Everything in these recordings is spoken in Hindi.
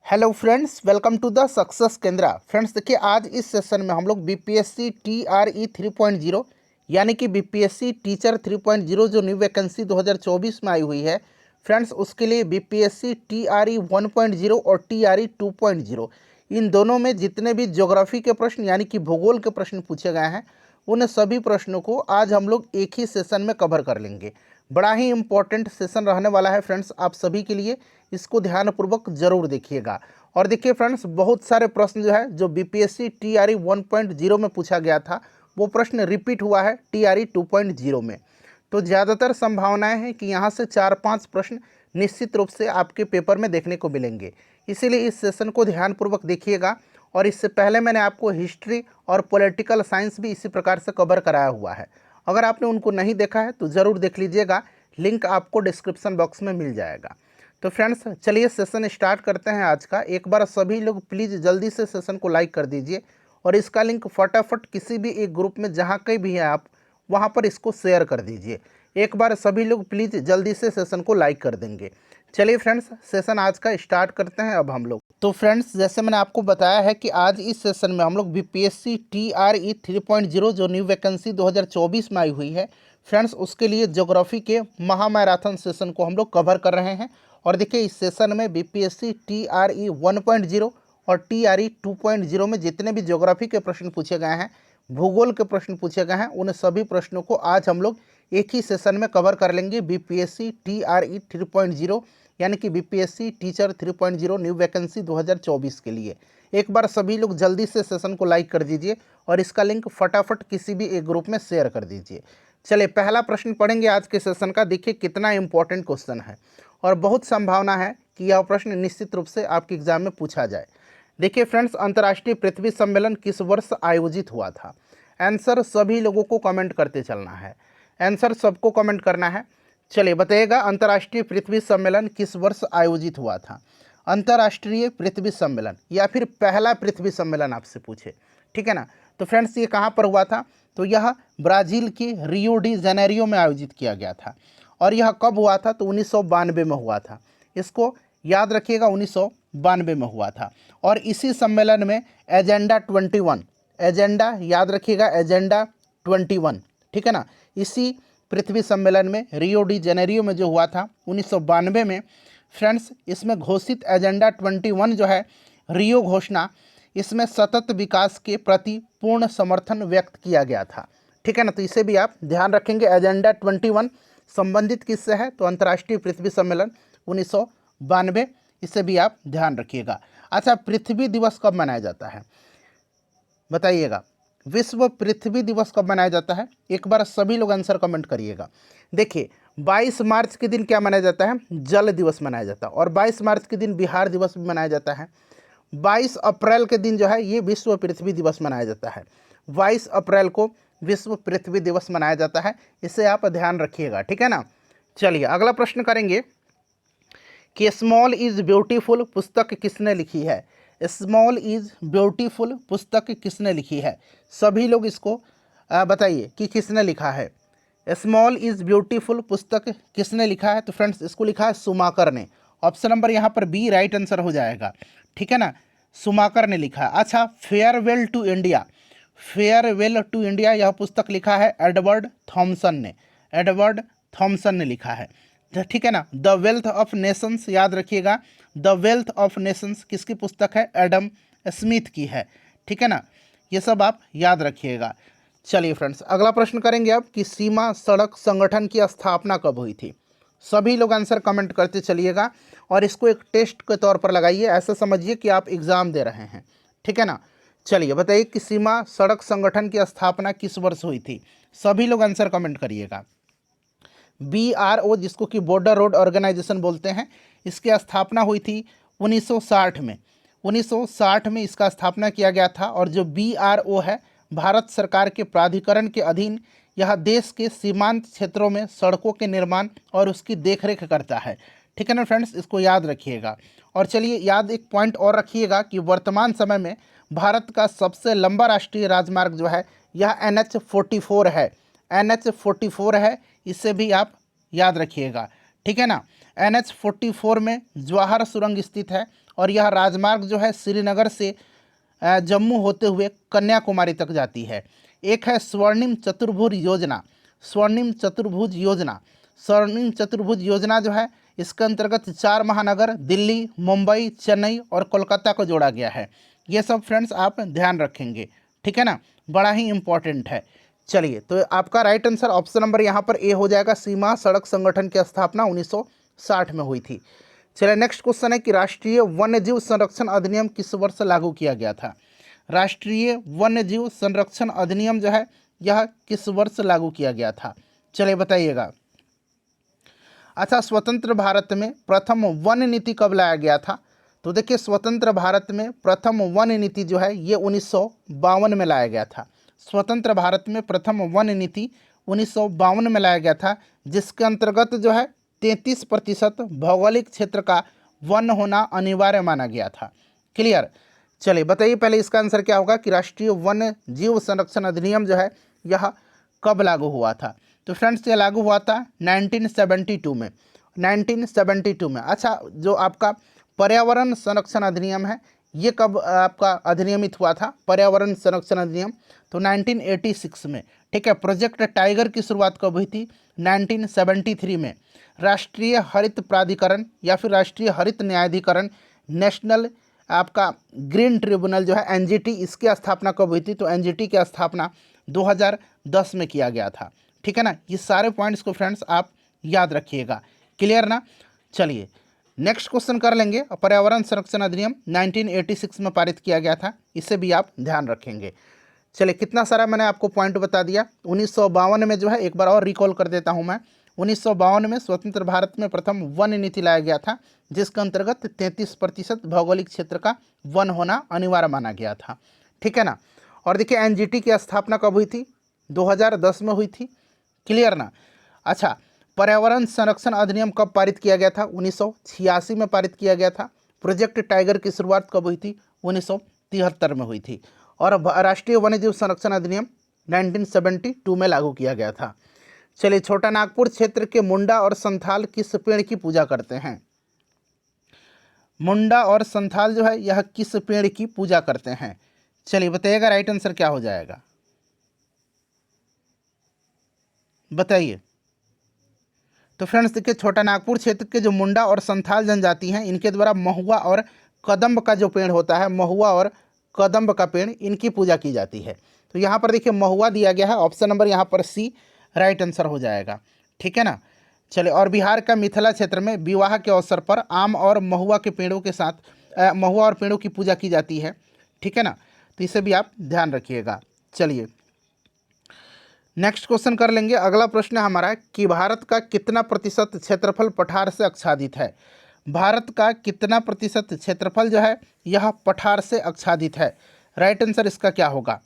Hello friends, welcome to the success Kendra. Friends देखिए, आज इस सेशन में हम लोग बीपीएससी टीआरई 3.0 यानी कि बीपीएससी टीचर 3.0 जो न्यू वैकेंसी 2024 में आई हुई है फ्रेंड्स, उसके लिए बीपीएससी टीआरई 1.0 और टीआरई 2.0 इन दोनों में जितने भी ज्योग्राफी के प्रश्न यानी कि भूगोल के प्रश्न पूछे गए हैं उन सभी प्रश्नों को आज हम लोग एक ही सेशन में कवर कर लेंगे। बड़ा ही इम्पोर्टेंट सेशन रहने वाला है फ्रेंड्स आप सभी के लिए, इसको ध्यानपूर्वक जरूर देखिएगा। और देखिए फ्रेंड्स, बहुत सारे प्रश्न जो है जो बीपीएससी टीआरई 1.0 में पूछा गया था वो प्रश्न रिपीट हुआ है टीआरई 2.0 में। तो ज़्यादातर संभावनाएं हैं कि यहाँ से 4-5 प्रश्न निश्चित रूप से आपके पेपर में देखने को मिलेंगे, इसीलिए इस सेशन को ध्यानपूर्वक देखिएगा। और इससे पहले मैंने आपको हिस्ट्री और पॉलिटिकल साइंस भी इसी प्रकार से कवर कराया हुआ है। अगर आपने उनको नहीं देखा है तो ज़रूर देख लीजिएगा, लिंक आपको डिस्क्रिप्शन बॉक्स में मिल जाएगा। तो फ्रेंड्स चलिए सेशन स्टार्ट करते हैं आज का। एक बार सभी लोग प्लीज़ जल्दी से सेशन को लाइक कर दीजिए और इसका लिंक फटाफट किसी भी एक ग्रुप में जहाँ कहीं भी है आप वहाँ पर इसको शेयर कर दीजिए। एक बार सभी लोग प्लीज़ जल्दी से सेशन को लाइक कर देंगे। चलिए फ्रेंड्स, सेशन आज का स्टार्ट करते हैं अब हम लोग। तो फ्रेंड्स जैसे मैंने आपको बताया है कि आज इस सेशन में हम लोग बीपीएससी टीआरई 3.0 जो न्यू वैकेंसी 2024 में आई हुई है फ्रेंड्स, उसके लिए ज्योग्राफी के महामैराथन सेशन को हम लोग कवर कर रहे हैं। और देखिए, इस सेशन में बीपीएससी टीआरई 1.0 और टीआरई 2.0 में जितने भी ज्योग्राफी के प्रश्न पूछे गए हैं, भूगोल के प्रश्न पूछे गए हैं, उन सभी प्रश्नों को आज हम लोग एक ही सेशन में कवर कर लेंगे। बीपीएससी टीआरई 3.0 यानी कि बीपीएससी टीचर 3.0 न्यू वैकेंसी 2024 के लिए। एक बार सभी लोग जल्दी से सेशन को लाइक कर दीजिए और इसका लिंक फटाफट किसी भी एक ग्रुप में शेयर कर दीजिए। चलिए पहला प्रश्न पढ़ेंगे आज के सेशन का। देखिए कितना इंपॉर्टेंट क्वेश्चन है और बहुत संभावना है कि यह प्रश्न निश्चित रूप से आपके एग्जाम में पूछा जाए। देखिए फ्रेंड्स, अंतर्राष्ट्रीय पृथ्वी सम्मेलन किस वर्ष आयोजित हुआ था? आंसर सभी लोगों को कमेंट करते चलना है, आंसर सबको कमेंट करना है। चलिए बताइएगा, अंतर्राष्ट्रीय पृथ्वी सम्मेलन किस वर्ष आयोजित हुआ था? अंतर्राष्ट्रीय पृथ्वी सम्मेलन या फिर पहला पृथ्वी सम्मेलन आपसे पूछे, ठीक है ना। तो फ्रेंड्स ये कहाँ पर हुआ था? तो यह ब्राज़ील के रियो डी जेनेरियो में आयोजित किया गया था। और यह कब हुआ था? तो 1992 में हुआ था। इसको याद रखिएगा, 1992 में हुआ था। और इसी सम्मेलन में एजेंडा 21, एजेंडा याद रखिएगा, एजेंडा 21, ठीक है ना। इसी पृथ्वी सम्मेलन में रियो डी जेनेरियो में जो हुआ था 1992 में फ्रेंड्स, इसमें घोषित एजेंडा 21 जो है रियो घोषणा, इसमें सतत विकास के प्रति पूर्ण समर्थन व्यक्त किया गया था, ठीक है ना। तो इसे भी आप ध्यान रखेंगे। एजेंडा 21 संबंधित किससे है? तो अंतर्राष्ट्रीय पृथ्वी सम्मेलन 1992, इसे भी आप ध्यान रखिएगा। अच्छा, पृथ्वी दिवस कब मनाया जाता है बताइएगा? विश्व पृथ्वी दिवस कब मनाया जाता है? एक बार सभी लोग आंसर कमेंट करिएगा। देखिए 22 मार्च के दिन क्या मनाया जाता है? जल दिवस मनाया जाता है। और 22 मार्च के दिन बिहार दिवस भी मनाया जाता है। 22 अप्रैल के दिन जो है ये विश्व पृथ्वी दिवस मनाया जाता है। 22 अप्रैल को विश्व पृथ्वी दिवस मनाया जाता है, इसे आप ध्यान रखिएगा, ठीक है ना। चलिए अगला प्रश्न करेंगे कि स्मॉल इज़ ब्यूटीफुल पुस्तक किसने लिखी है? स्मॉल इज़ ब्यूटीफुल पुस्तक किसने लिखी है? सभी लोग इसको बताइए कि किसने लिखा है। स्मॉल इज़ ब्यूटीफुल पुस्तक किसने लिखा है? तो फ्रेंड्स इसको लिखा है सुमाकर ने। ऑप्शन नंबर यहाँ पर बी राइट आंसर हो जाएगा, ठीक है ना, सुमाकर ने लिखा है। अच्छा, farewell to India, farewell to India यह पुस्तक लिखा है एडवर्ड थॉमसन ने, एडवर्ड थॉमसन ने लिखा है, ठीक है ना। द वेल्थ ऑफ नेशंस याद रखिएगा, द वेल्थ ऑफ नेशंस किसकी पुस्तक है? एडम स्मिथ की है, ठीक है ना। ये सब आप याद रखिएगा। चलिए फ्रेंड्स अगला प्रश्न करेंगे अब कि सीमा सड़क संगठन की स्थापना कब हुई थी? सभी लोग आंसर कमेंट करते चलिएगा और इसको एक टेस्ट के तौर पर लगाइए, ऐसा समझिए कि आप एग्ज़ाम दे रहे हैं, ठीक है ना। चलिए बताइए कि सीमा सड़क संगठन की स्थापना किस वर्ष हुई थी? सभी लोग आंसर कमेंट करिएगा। BRO जिसको कि बॉर्डर रोड ऑर्गेनाइजेशन बोलते हैं, इसकी स्थापना हुई थी 1960 में। 1960 में इसका स्थापना किया गया था। और जो BRO है भारत सरकार के प्राधिकरण के अधीन, यह देश के सीमांत क्षेत्रों में सड़कों के निर्माण और उसकी देखरेख करता है, ठीक है ना फ्रेंड्स, इसको याद रखिएगा। और चलिए याद एक पॉइंट और रखिएगा कि वर्तमान समय में भारत का सबसे लंबा राष्ट्रीय राजमार्ग जो है यह NH44 है, NH44 है, इसे भी आप याद रखिएगा, ठीक है ना। NH44 में जवाहर सुरंग स्थित है और यह राजमार्ग जो है श्रीनगर से जम्मू होते हुए कन्याकुमारी तक जाती है। एक है स्वर्णिम चतुर्भुज योजना। स्वर्णिम चतुर्भुज योजना, स्वर्णिम चतुर्भुज योजना जो है इसके अंतर्गत 4 महानगर दिल्ली, मुंबई, चेन्नई और कोलकाता को जोड़ा गया है। ये सब फ्रेंड्स आप ध्यान रखेंगे, ठीक है ना, बड़ा ही इंपॉर्टेंट है। चलिए, तो आपका राइट आंसर ऑप्शन नंबर यहाँ पर ए हो जाएगा। सीमा सड़क संगठन की स्थापना 1960 में हुई थी। चलिए, नेक्स्ट क्वेश्चन है कि राष्ट्रीय वन्यजीव संरक्षण अधिनियम किस वर्ष लागू किया गया था। राष्ट्रीय वन्यजीव संरक्षण अधिनियम जो है यह किस वर्ष लागू किया गया था, चलिए बताइएगा। अच्छा, स्वतंत्र भारत में प्रथम वन नीति कब लाया गया था? तो देखिए, स्वतंत्र भारत में प्रथम वन नीति जो है ये 1952 में लाया गया था। स्वतंत्र भारत में प्रथम वन नीति 1952 में लाया गया था, जिसके अंतर्गत जो है 33% भौगोलिक क्षेत्र का वन होना अनिवार्य माना गया था। क्लियर? चलिए बताइए पहले इसका आंसर क्या होगा कि राष्ट्रीय वन्य जीव संरक्षण अधिनियम जो है यह कब लागू हुआ था। तो फ्रेंड्स ये लागू हुआ था 1972 में, 1972 में। अच्छा, जो आपका पर्यावरण संरक्षण अधिनियम है ये कब आपका अधिनियमित हुआ था? पर्यावरण संरक्षण अधिनियम तो 1986 में, ठीक है। प्रोजेक्ट टाइगर की शुरुआत कब हुई थी? 1973 में। राष्ट्रीय हरित प्राधिकरण या फिर राष्ट्रीय हरित न्यायाधिकरण, नेशनल आपका ग्रीन ट्रिब्यूनल जो है एनजीटी, इसकी स्थापना कब हुई थी? तो एनजीटी की स्थापना 2010 में किया गया था, ठीक है ना। ये सारे पॉइंट्स को फ्रेंड्स आप याद रखिएगा, क्लियर ना। चलिए नेक्स्ट क्वेश्चन कर लेंगे। पर्यावरण संरक्षण अधिनियम 1986 में पारित किया गया था, इसे भी आप ध्यान रखेंगे। चलिए, कितना सारा मैंने आपको पॉइंट बता दिया। 1952 में जो है, एक बार और रिकॉल कर देता हूँ मैं, 1952 में स्वतंत्र भारत में प्रथम वन नीति लाया गया था, जिसके अंतर्गत 33% भौगोलिक क्षेत्र का वन होना अनिवार्य माना गया था, ठीक है ना। और देखिए एनजीटी की स्थापना कब हुई थी? 2010 में हुई थी, क्लियर ना। अच्छा, पर्यावरण संरक्षण अधिनियम कब पारित किया गया था? 1986 में पारित किया गया था। प्रोजेक्ट टाइगर की शुरुआत कब हुई थी? 1973 में हुई थी। और राष्ट्रीय वन्यजीव संरक्षण अधिनियम 1972 में लागू किया गया था। चलिए, छोटा नागपुर क्षेत्र के मुंडा और संथाल किस पेड़ की पूजा करते हैं? मुंडा और संथाल जो है यह किस पेड़ की पूजा करते हैं? चलिए बताइएगा, राइट आंसर क्या हो जाएगा, बताइए। तो फ्रेंड्स देखिए, छोटा नागपुर क्षेत्र के जो मुंडा और संथाल जनजाति हैं, इनके द्वारा महुआ और कदम्ब का जो पेड़ होता है, महुआ और कदम्ब का पेड़, इनकी पूजा की जाती है। तो यहाँ पर देखिए महुआ दिया गया है, ऑप्शन नंबर यहाँ पर सी राइट आंसर हो जाएगा, ठीक है ना। चलिए, और बिहार का मिथिला क्षेत्र में विवाह के अवसर पर आम और महुआ के पेड़ों के साथ महुआ और पेड़ों की पूजा की जाती है, ठीक है ना। तो इसे भी आप ध्यान रखिएगा। चलिए नेक्स्ट क्वेश्चन कर लेंगे। अगला प्रश्न है हमारा कि भारत का कितना प्रतिशत क्षेत्रफल पठार से आच्छादित है? भारत का कितना प्रतिशत क्षेत्रफल जो है यह पठार से आच्छादित है? राइट आंसर इसका क्या होगा,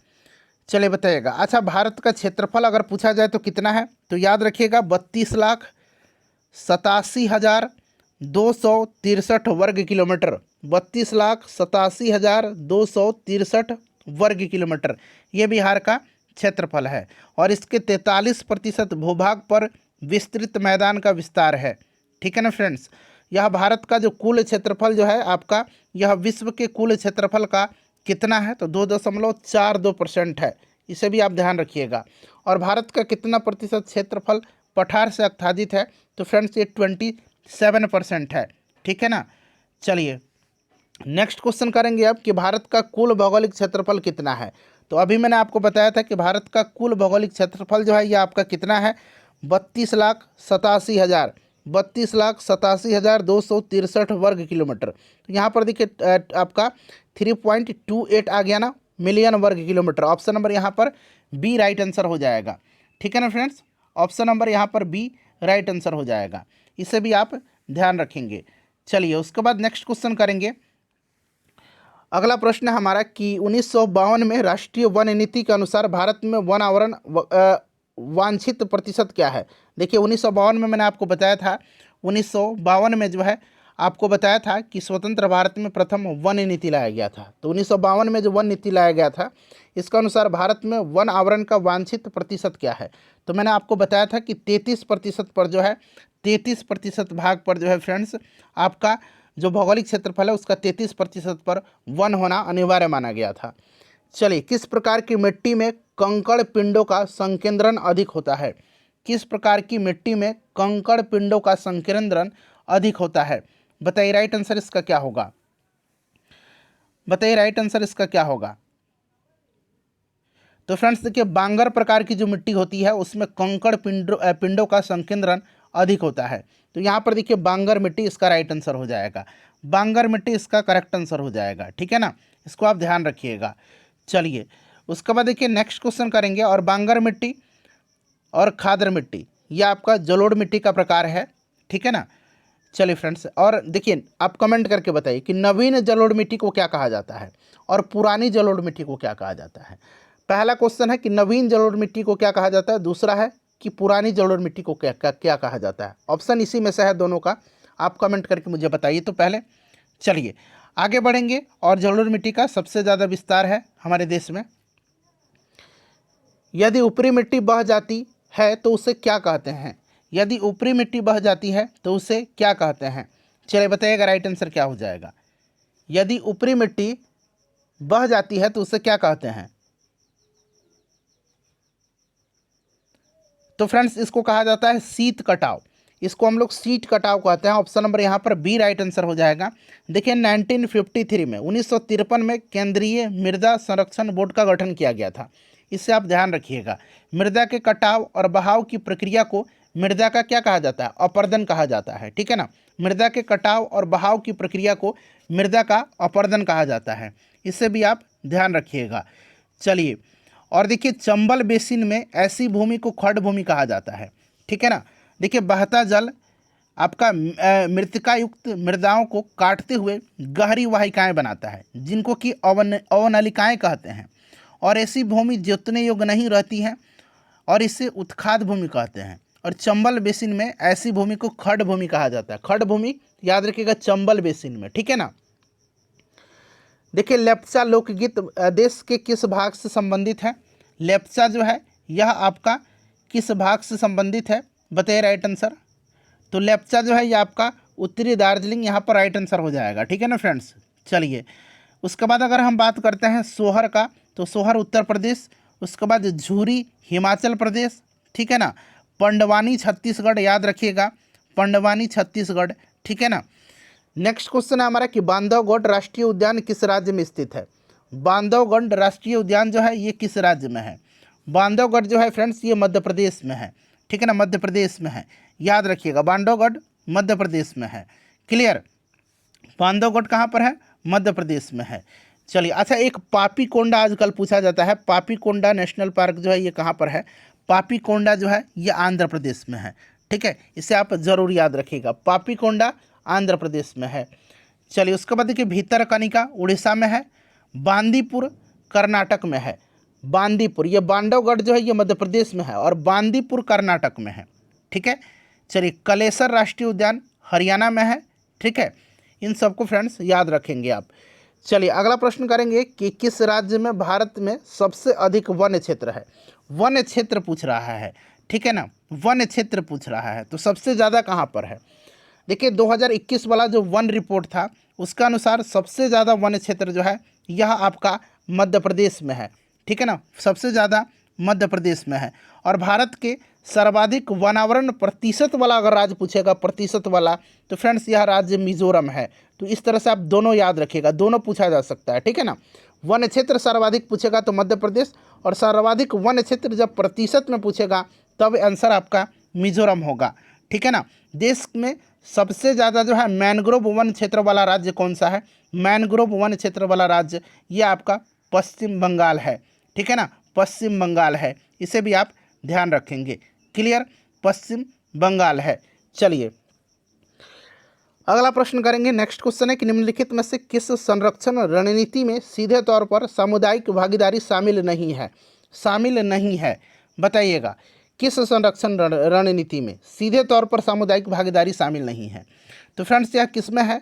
चलिए बताइएगा। अच्छा, भारत का क्षेत्रफल अगर पूछा जाए तो कितना है? तो याद रखिएगा 32,87,263 वर्ग किलोमीटर, 32,87,263 वर्ग किलोमीटर ये बिहार का क्षेत्रफल है। और इसके 43% भूभाग पर विस्तृत मैदान का विस्तार है, ठीक है ना फ्रेंड्स। यह भारत का जो कुल क्षेत्रफल जो है आपका, यह विश्व के कुल क्षेत्रफल का कितना है? तो 2.42% है, इसे भी आप ध्यान रखिएगा। और भारत का कितना प्रतिशत क्षेत्रफल पठार से आच्छादित है? तो फ्रेंड्स ये 27% है, ठीक है ना। चलिए नेक्स्ट क्वेश्चन करेंगे अब कि भारत का कुल भौगोलिक क्षेत्रफल कितना है। तो अभी मैंने आपको बताया था कि भारत का कुल भौगोलिक क्षेत्रफल जो है ये आपका कितना है? 32,87,263 वर्ग किलोमीटर। तो यहाँ पर देखिए आपका 3.28 आ गया ना, मिलियन वर्ग किलोमीटर। ऑप्शन नंबर यहाँ पर बी राइट आंसर हो जाएगा, ठीक है ना फ्रेंड्स। ऑप्शन नंबर यहाँ पर बी राइट आंसर हो जाएगा, इसे भी आप ध्यान रखेंगे। चलिए उसके बाद नेक्स्ट क्वेश्चन करेंगे। अगला प्रश्न है हमारा कि 1952 में राष्ट्रीय वन नीति के अनुसार भारत में वन आवरण वांछित प्रतिशत क्या है? देखिए 1952 में मैंने आपको बताया था, 1952 में जो है आपको बताया था कि स्वतंत्र भारत में प्रथम वन नीति लाया गया था। तो 1952 में जो वन नीति लाया गया था इसका अनुसार भारत में वन आवरण का वांछित प्रतिशत क्या है? तो मैंने आपको बताया था कि 33% पर जो है 33% भाग पर जो है फ्रेंड्स आपका जो भौगोलिक क्षेत्रफल है उसका 33% पर वन होना अनिवार्य माना गया था। चलिए, किस प्रकार की मिट्टी में कंकड़ पिंडों का संकेंद्रण अधिक होता है? किस प्रकार की मिट्टी में कंकड़ पिंडों का संकेंद्रण अधिक होता है? बताइए राइट आंसर इसका क्या होगा? बताइए राइट आंसर इसका क्या होगा? तो फ्रेंड्स देखिए, बांगर प्रकार की जो मिट्टी होती है उसमें कंकड़ पिंडों का संकेंद्रण अधिक होता है। तो यहाँ पर देखिए बांगर मिट्टी इसका राइट आंसर हो जाएगा। बांगर मिट्टी इसका करेक्ट आंसर हो जाएगा, ठीक है ना, इसको आप ध्यान रखिएगा। चलिए, उसके बाद देखिए नेक्स्ट क्वेश्चन करेंगे। और बांगर मिट्टी और खादर मिट्टी ये आपका जलोढ़ मिट्टी का प्रकार है, ठीक है ना। चलिए फ्रेंड्स, और देखिए आप कमेंट करके बताइए कि नवीन जलोढ़ मिट्टी को क्या कहा जाता है और पुरानी जलोढ़ मिट्टी को क्या कहा जाता है। पहला क्वेश्चन है कि नवीन जलोढ़ मिट्टी को क्या कहा जाता है, दूसरा है कि पुरानी जलोढ़ मिट्टी को क्या कहा जाता है। ऑप्शन इसी में से है दोनों का, आप कमेंट करके मुझे बताइए। तो पहले चलिए आगे बढ़ेंगे। और जलोढ़ मिट्टी का सबसे ज़्यादा विस्तार है हमारे देश में। यदि ऊपरी मिट्टी बह जाती है तो उसे क्या कहते हैं? यदि ऊपरी मिट्टी बह जाती है तो उसे क्या कहते हैं? चलिए बताइएगा राइट आंसर क्या हो जाएगा। यदि ऊपरी मिट्टी बह जाती है तो उसे क्या कहते हैं? तो फ्रेंड्स इसको कहा जाता है शीत कटाव। इसको हम लोग शीत कटाव कहते हैं। ऑप्शन नंबर यहाँ पर बी राइट आंसर हो जाएगा। देखिए 1953 में 1953 में केंद्रीय मृदा संरक्षण बोर्ड का गठन किया गया था। इससे आप ध्यान रखिएगा। मृदा के कटाव और बहाव की प्रक्रिया को मृदा का क्या कहा जाता है? अपरदन कहा जाता है, ठीक है ना। मृदा के कटाव और बहाव की प्रक्रिया को मृदा का अपरदन कहा जाता है। इससे भी आप ध्यान रखिएगा। चलिए, और देखिए चंबल बेसिन में ऐसी भूमि को खड़ भूमि कहा जाता है, ठीक है ना। देखिए बहता जल आपका मृतिका युक्त मृदाओं को काटते हुए गहरी वाहिकाएं बनाता है, जिनको कि अवनलिकाएं कहते हैं। और ऐसी भूमि जोतने योग्य नहीं रहती है और इसे उत्खाद भूमि कहते हैं। और चंबल बेसिन में ऐसी भूमि को खड़ भूमि कहा जाता है। खड़ भूमि याद रखिएगा चंबल बेसिन में, ठीक है ना। देखिए लेप्चा लोकगीत देश के किस भाग से संबंधित है? लेप्चा जो है यह आपका किस भाग से संबंधित है? बताइए राइट आंसर। तो लेप्चा जो है ये आपका उत्तरी दार्जिलिंग यहाँ पर राइट आंसर हो जाएगा, ठीक है ना फ्रेंड्स। चलिए, उसके बाद अगर हम बात करते हैं सोहर का, तो सोहर उत्तर प्रदेश। उसके बाद झूरी हिमाचल प्रदेश, ठीक है ना। पंडवानी छत्तीसगढ़, याद रखिएगा पंडवानी छत्तीसगढ़, ठीक है ना। नेक्स्ट क्वेश्चन है हमारा कि बांधवगढ़ राष्ट्रीय उद्यान किस राज्य में स्थित है? बांधवगढ़ राष्ट्रीय उद्यान जो है ये किस राज्य में है? बांधवगढ़ जो है फ्रेंड्स ये मध्य प्रदेश में है, ठीक है ना, मध्य प्रदेश में है। याद रखिएगा बांधवगढ़ मध्य प्रदेश में है। क्लियर? बांधवगढ़ कहाँ पर है? मध्य प्रदेश में है। चलिए, अच्छा एक पापीकोंडा आजकल पूछा जाता है। पापीकोंडा नेशनल पार्क जो है ये कहाँ पर है? पापीकोंडा जो है ये आंध्र प्रदेश में है, ठीक है। इसे आप जरूर याद रखिएगा, पापीकोंडा आंध्र प्रदेश में है। चलिए, उसके बाद देखिए भीतरकनिका उड़ीसा में है। बांदीपुर कर्नाटक में है। बांदीपुर, ये बांधवगढ़ जो है ये मध्य प्रदेश में है और बांदीपुर कर्नाटक में है, ठीक है। चलिए, कलेसर राष्ट्रीय उद्यान हरियाणा में है, ठीक है। इन सबको फ्रेंड्स याद रखेंगे आप। चलिए अगला प्रश्न करेंगे कि किस राज्य में भारत में सबसे अधिक वन क्षेत्र है? वन क्षेत्र पूछ रहा है, ठीक है ना, वन क्षेत्र पूछ रहा है। तो सबसे ज़्यादा कहाँ पर है? देखिए 2021 वाला जो वन रिपोर्ट था उसका अनुसार सबसे ज़्यादा वन क्षेत्र जो है यह आपका मध्य प्रदेश में है, ठीक है ना। सबसे ज़्यादा मध्य प्रदेश में है। और भारत के सर्वाधिक वनावरण प्रतिशत वाला अगर राज्य पूछेगा, प्रतिशत वाला, तो फ्रेंड्स यह राज्य मिजोरम है। तो इस तरह से आप दोनों याद रखिएगा, दोनों पूछा जा सकता है, ठीक है ना। वन क्षेत्र सर्वाधिक पूछेगा तो मध्य प्रदेश, और सर्वाधिक वन क्षेत्र जब प्रतिशत में पूछेगा तब आंसर आपका मिजोरम होगा, ठीक है ना। देश में सबसे ज़्यादा जो है मैनग्रोव वन क्षेत्र वाला राज्य कौन सा है? मैनग्रोव वन क्षेत्र वाला राज्य ये आपका पश्चिम बंगाल है, ठीक है ना, पश्चिम बंगाल है। इसे भी आप ध्यान रखेंगे। क्लियर? पश्चिम बंगाल है। चलिए अगला प्रश्न करेंगे। नेक्स्ट क्वेश्चन है कि निम्नलिखित में से किस संरक्षण रणनीति में सीधे तौर पर सामुदायिक भागीदारी शामिल नहीं है? शामिल नहीं है, बताइएगा किस संरक्षण रणनीति में सीधे तौर पर सामुदायिक भागीदारी शामिल नहीं है? तो फ्रेंड्स यह किसमें है,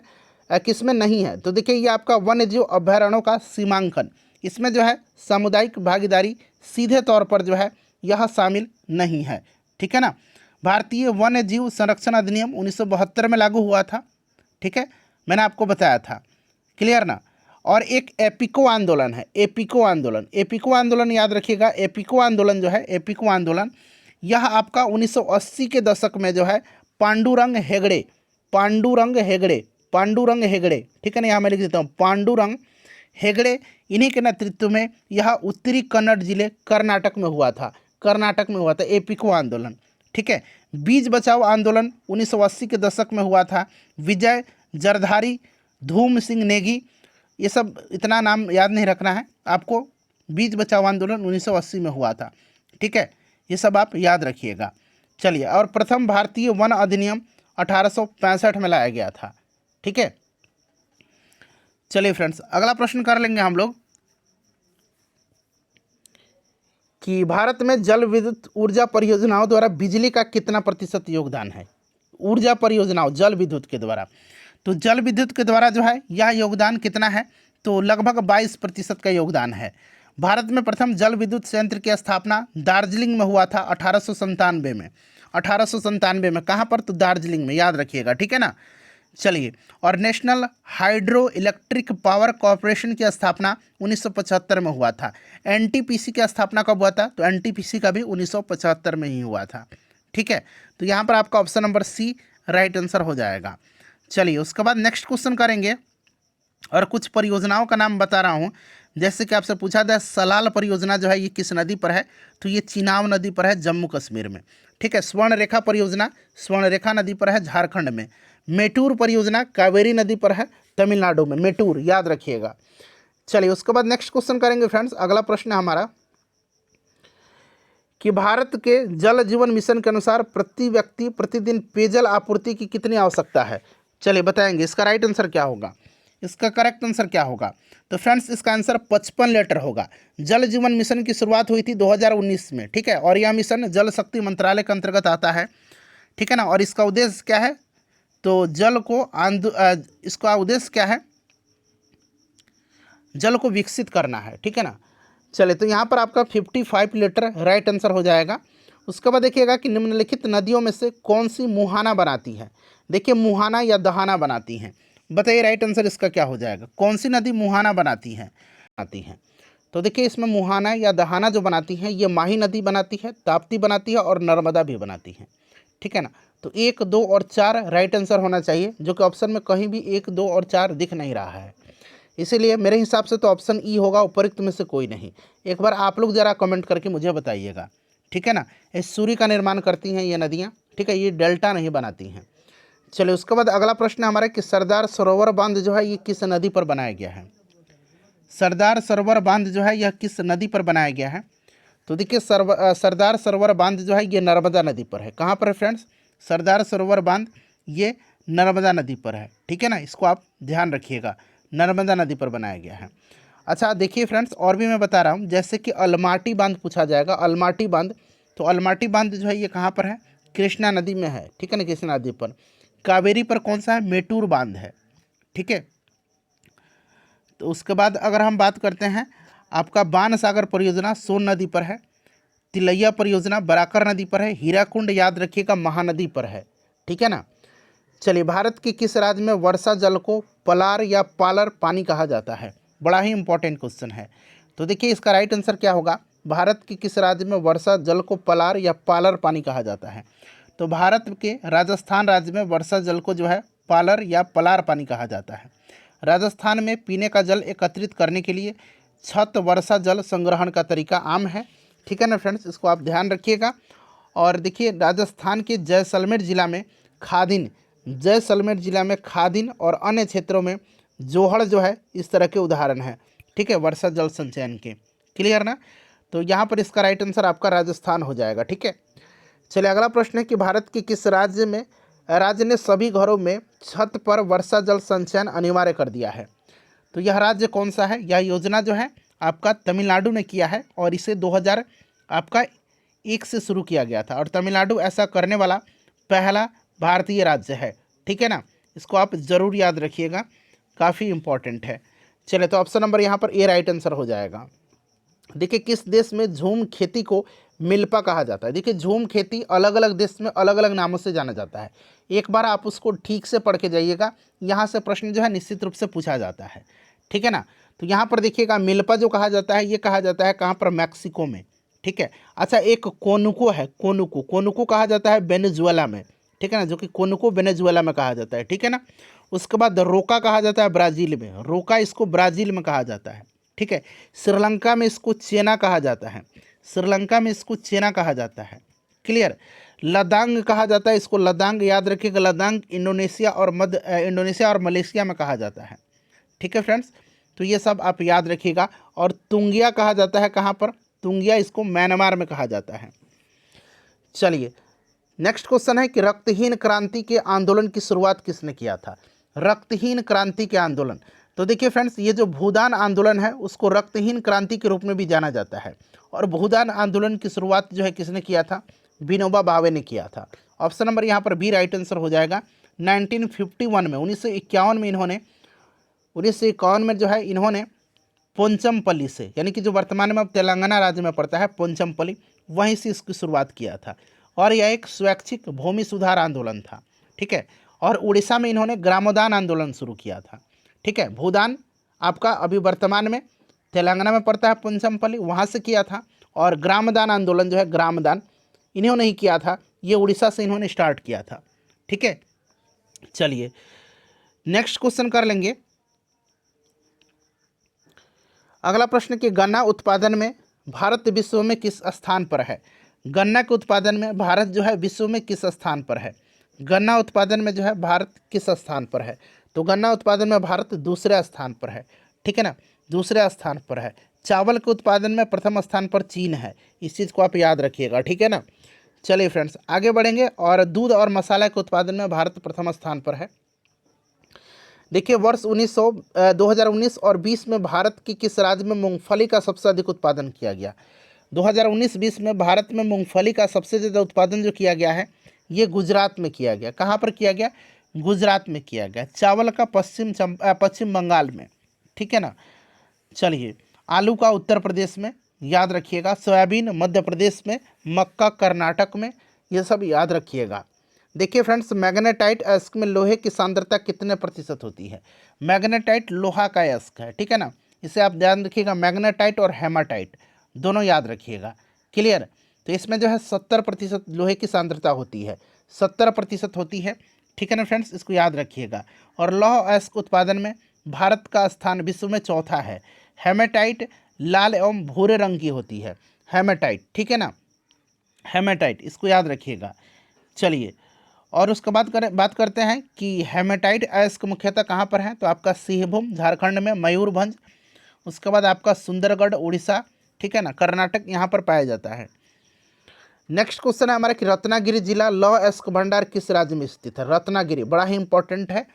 किसमें नहीं है? तो देखिए ये आपका वन्य जीव अभ्यारण्यों का सीमांकन, इसमें जो है सामुदायिक भागीदारी सीधे तौर पर जो है यह शामिल नहीं है, ठीक है ना। भारतीय वन्य जीव संरक्षण अधिनियम 1972 में लागू हुआ था, ठीक है। मैंने आपको बताया था, क्लियर ना। और एक एपिको आंदोलन है, एपिको आंदोलन, एपिको आंदोलन याद रखिएगा। एपिको आंदोलन जो है, एपिको आंदोलन, यह आपका 1980 के दशक में जो है पांडुरंग हेगड़े, पांडुरंग हेगड़े, पांडुरंग हेगड़े, ठीक है ना, यहाँ मैं लिख देता हूँ पांडुरंग हेगड़े, इन्हीं के नेतृत्व में यह उत्तरी कन्नड़ जिले कर्नाटक में हुआ था, कर्नाटक में हुआ था एपिको आंदोलन, ठीक है। बीज बचाओ आंदोलन 1980 के दशक में हुआ था, विजय जरधारी, धूम सिंह नेगी, ये सब इतना नाम याद नहीं रखना है आपको। बीज बचाओ आंदोलन 1980 में हुआ था, ठीक है, ये सब आप याद रखिएगा। चलिए, और प्रथम भारतीय वन अधिनियम 1865 में लाया गया था, ठीक है। चलिए फ्रेंड्स, अगला प्रश्न कर लेंगे हम लोग कि भारत में जल विद्युत ऊर्जा परियोजनाओं द्वारा बिजली का कितना प्रतिशत योगदान है। ऊर्जा परियोजनाओं जल विद्युत के द्वारा, तो जल विद्युत के द्वारा जो है यह योगदान कितना है, तो लगभग 22% का योगदान है। भारत में प्रथम जल विद्युत संयंत्र की स्थापना दार्जिलिंग में हुआ था 1897 में, 1897 में। कहाँ पर, तो दार्जिलिंग में, याद रखिएगा, ठीक है ना। चलिए, और national hydro electric power corporation की स्थापना 1975 में हुआ था। एनटीपीसी की स्थापना कब हुआ था, तो एनटीपीसी का भी 1975 में ही हुआ था, ठीक है। तो यहाँ पर आपका option number C right answer हो जाएगा। चलिए, उसके बाद नेक्स्ट क्वेश्चन करेंगे और कुछ परियोजनाओं का नाम बता रहा हूँ। जैसे कि आपसे पूछा था सलाल परियोजना जो है ये किस नदी पर है, तो ये चिनाब नदी पर है, जम्मू कश्मीर में, ठीक है। स्वर्ण रेखा परियोजना स्वर्ण रेखा नदी पर है, झारखंड में। मेटूर परियोजना कावेरी नदी पर है, तमिलनाडु में, मेटूर, याद रखिएगा। चलिए, उसके बाद नेक्स्ट क्वेश्चन करेंगे फ्रेंड्स। अगला प्रश्न है हमारा कि भारत के जल जीवन मिशन के अनुसार प्रति व्यक्ति प्रतिदिन पेयजल आपूर्ति की कितनी आवश्यकता है। चलिए बताएंगे इसका राइट आंसर क्या होगा, इसका करेक्ट आंसर क्या होगा। तो फ्रेंड्स, इसका आंसर 55 लीटर होगा। जल जीवन मिशन की शुरुआत हुई थी 2019 में, ठीक है, और यह मिशन जल शक्ति मंत्रालय के अंतर्गत आता है, ठीक है ना। और इसका उद्देश्य क्या है, तो जल को इसका उद्देश्य क्या है, जल को विकसित करना है, ठीक है ना। चले, तो यहाँ पर आपका 55 लीटर राइट आंसर हो जाएगा। उसके बाद देखिएगा कि निम्नलिखित नदियों में से कौन सी मुहाना बनाती है। देखिए, मुहाना या दहाना बनाती हैं, बताइए राइट आंसर इसका क्या हो जाएगा। कौन सी नदी मुहाना बनाती है, तो देखिए इसमें मुहाना या दहाना जो बनाती हैं ये माही नदी बनाती है, ताप्ती बनाती है और नर्मदा भी बनाती है, ठीक है ना। तो 1, 2 और 4 राइट आंसर होना चाहिए, जो कि ऑप्शन में कहीं भी 1, 2 और 4 दिख नहीं रहा है, इसीलिए मेरे हिसाब से तो ऑप्शन ई होगा, उपरोक्त में से कोई नहीं। एक बार आप लोग ज़रा कमेंट करके मुझे बताइएगा, ठीक है ना। ये सूर्य का निर्माण करती हैं ये नदियाँ, ठीक है, ये डेल्टा नहीं बनाती हैं। चलिए, उसके बाद अगला प्रश्न हमारा कि सरदार सरोवर बांध जो है ये किस नदी पर बनाया गया है। सरदार सरोवर बांध जो है यह किस नदी पर बनाया गया है, तो देखिए सरदार सरोवर बांध जो है ये नर्मदा नदी पर है। कहाँ पर है फ्रेंड्स, सरदार सरोवर बांध ये नर्मदा नदी पर है, ठीक है ना, इसको आप ध्यान रखिएगा, नर्मदा नदी पर बनाया गया है। अच्छा देखिए फ्रेंड्स, और भी मैं बता रहा हूँ, जैसे कि अलमाटी बांध पूछा जाएगा, अलमाटी बांध, तो अलमाटी बांध जो है ये कहाँ पर है, कृष्णा नदी में है, ठीक है ना, कृष्णा नदी पर। कावेरी पर कौन सा है, मेटूर बांध है, ठीक है। तो उसके बाद अगर हम बात करते हैं आपका बाण सागर परियोजना सोन नदी पर है, तिलैया परियोजना बराकर नदी पर है, हीराकुंड याद रखिएगा महानदी पर है, ठीक है ना। चलिए, भारत के किस राज्य में वर्षा जल को पलार या पालर पानी कहा जाता है, बड़ा ही इंपॉर्टेंट क्वेश्चन है। तो देखिए इसका राइट आंसर क्या होगा, भारत के किस राज्य में वर्षा जल को पलार या पालर पानी कहा जाता है, तो भारत के राजस्थान राज्य में वर्षा जल को जो है पालर या पलार पानी कहा जाता है। राजस्थान में पीने का जल एकत्रित करने के लिए छत वर्षा जल संग्रहण का तरीका आम है, ठीक है ना फ्रेंड्स, इसको आप ध्यान रखिएगा। और देखिए राजस्थान के जैसलमेर जिला में खादिन, जैसलमेर जिला में खादिन और अन्य क्षेत्रों में जोहड़ जो है इस तरह के उदाहरण है, ठीक है, वर्षा जल संचयन के, क्लियर ना। तो यहाँ पर इसका राइट आंसर आपका राजस्थान हो जाएगा, ठीक है। चलिए, अगला प्रश्न है कि भारत के किस राज्य ने सभी घरों में छत पर वर्षा जल संचयन अनिवार्य कर दिया है, तो यह राज्य कौन सा है। यह योजना जो है आपका तमिलनाडु ने किया है और इसे 2001 से शुरू किया गया था, और तमिलनाडु ऐसा करने वाला पहला भारतीय राज्य है, ठीक है ना, इसको आप ज़रूर याद रखिएगा, काफ़ी इंपॉर्टेंट है। चलिए, तो ऑप्शन नंबर यहाँ पर ए राइट आंसर हो जाएगा। देखिए किस देश में झूम खेती को मिल्पा कहा जाता है। देखिए झूम खेती अलग अलग देश में अलग अलग नामों से जाना जाता है। एक बार आप उसको ठीक से पढ़ के जाइएगा, यहाँ से प्रश्न जो है निश्चित रूप से पूछा जाता है, ठीक है ना। तो यहाँ पर देखिएगा मिल्पा जो कहा जाता है ये कहा जाता है कहाँ पर, मैक्सिको में, ठीक है। अच्छा एक कोनुको है, कोनुको, कोनुको कहा जाता है वेनेजुएला में, ठीक है ना, जो कि कोनुको वेनेजुएला में कहा जाता है, ठीक है ना। उसके बाद रोका कहा जाता है ब्राज़ील में, रोका इसको ब्राज़ील में कहा जाता है, ठीक है। श्रीलंका में इसको चेना कहा जाता है, श्रीलंका में इसको चेना कहा जाता है, क्लियर। लदांग कहा जाता है इसको, लदांग याद रखिएगा, लदांग इंडोनेशिया और मलेशिया में कहा जाता है, ठीक है फ्रेंड्स। तो ये सब आप याद रखिएगा। और तुंगिया कहा जाता है कहाँ पर, तुंगिया इसको म्यांमार में कहा जाता है। चलिए नेक्स्ट क्वेश्चन है कि रक्तहीन क्रांति के आंदोलन की शुरुआत किसने किया था। रक्तहीन क्रांति के आंदोलन, तो देखिए फ्रेंड्स ये जो भूदान आंदोलन है उसको रक्तहीन क्रांति के रूप में भी जाना जाता है। और भूदान आंदोलन की शुरुआत जो है किसने किया था, विनोबा भावे ने किया था। ऑप्शन नंबर यहाँ पर बी राइट आंसर हो जाएगा। 1951 में 1951 में इन्होंने 1951 में जो है इन्होंने पोंचमपल्ली से, यानी कि जो वर्तमान में अब तेलंगाना राज्य में पड़ता है पोंचमपल्ली, वहीं से इसकी शुरुआत किया था। और यह एक स्वैच्छिक भूमि सुधार आंदोलन था, ठीक है। और उड़ीसा में इन्होंने ग्रामोदान आंदोलन शुरू किया था, ठीक है। भूदान आपका अभी वर्तमान में तेलंगाना में पड़ता है पोंचमपल्ली, वहाँ से किया था। और ग्रामदान आंदोलन जो है, ग्रामदान इन्होंने ही किया था, ये उड़ीसा से इन्होंने स्टार्ट किया था, ठीक है। चलिए नेक्स्ट क्वेश्चन कर लेंगे। अगला प्रश्न कि गन्ना उत्पादन में भारत विश्व में किस स्थान पर है। गन्ना के उत्पादन में भारत जो है विश्व में किस स्थान पर है। गन्ना उत्पादन में जो है भारत किस स्थान पर है, तो गन्ना उत्पादन में भारत दूसरे स्थान पर है, ठीक है ना, दूसरे स्थान पर है। चावल के उत्पादन में प्रथम स्थान पर चीन है, इस चीज़ को आप याद रखिएगा, ठीक है ना। चलिए फ्रेंड्स आगे बढ़ेंगे। और दूध और मसाला के उत्पादन में भारत प्रथम स्थान पर है। देखिए वर्ष 2019 और 20 में भारत की किस राज्य में मूंगफली का सबसे अधिक उत्पादन किया गया। 2019-20 में भारत में मूंगफली का सबसे ज़्यादा उत्पादन जो किया गया है ये गुजरात में किया गया। कहाँ पर किया गया, गुजरात में किया गया। चावल का पश्चिम बंगाल में, ठीक है ना। चलिए आलू का उत्तर प्रदेश में, याद रखिएगा। सोयाबीन मध्य प्रदेश में, मक्का कर्नाटक में, ये सब याद रखिएगा। देखिए फ्रेंड्स मैग्नेटाइट अयस्क में लोहे की सांद्रता कितने प्रतिशत होती है। मैग्नेटाइट लोहा का अयस्क है, ठीक है ना, इसे आप ध्यान रखिएगा। मैग्नेटाइट और हेमाटाइट दोनों याद रखिएगा, क्लियर। तो इसमें जो है 70% लोहे की सांद्रता होती है, 70% होती है, ठीक है ना फ्रेंड्स, इसको याद रखिएगा। और लौह अयस्क उत्पादन में भारत का स्थान विश्व में चौथा है। हेमेटाइट लाल एवं भूरे रंग की होती है, हेमेटाइट, ठीक है ना, हेमेटाइट, इसको याद रखिएगा। चलिए और उसके बाद बात करते हैं कि हेमेटाइट अयस्क मुख्यतः कहाँ पर है, तो आपका सिंहभूम झारखंड में, मयूरभंज, उसके बाद आपका सुंदरगढ़ उड़ीसा, ठीक है ना, कर्नाटक यहाँ पर पाया जाता है। नेक्स्ट क्वेश्चन है हमारा कि रत्नागिरी जिला लौह अयस्क भंडार किस राज्य में स्थित है। रत्नागिरी बड़ा ही इंपॉर्टेंट है,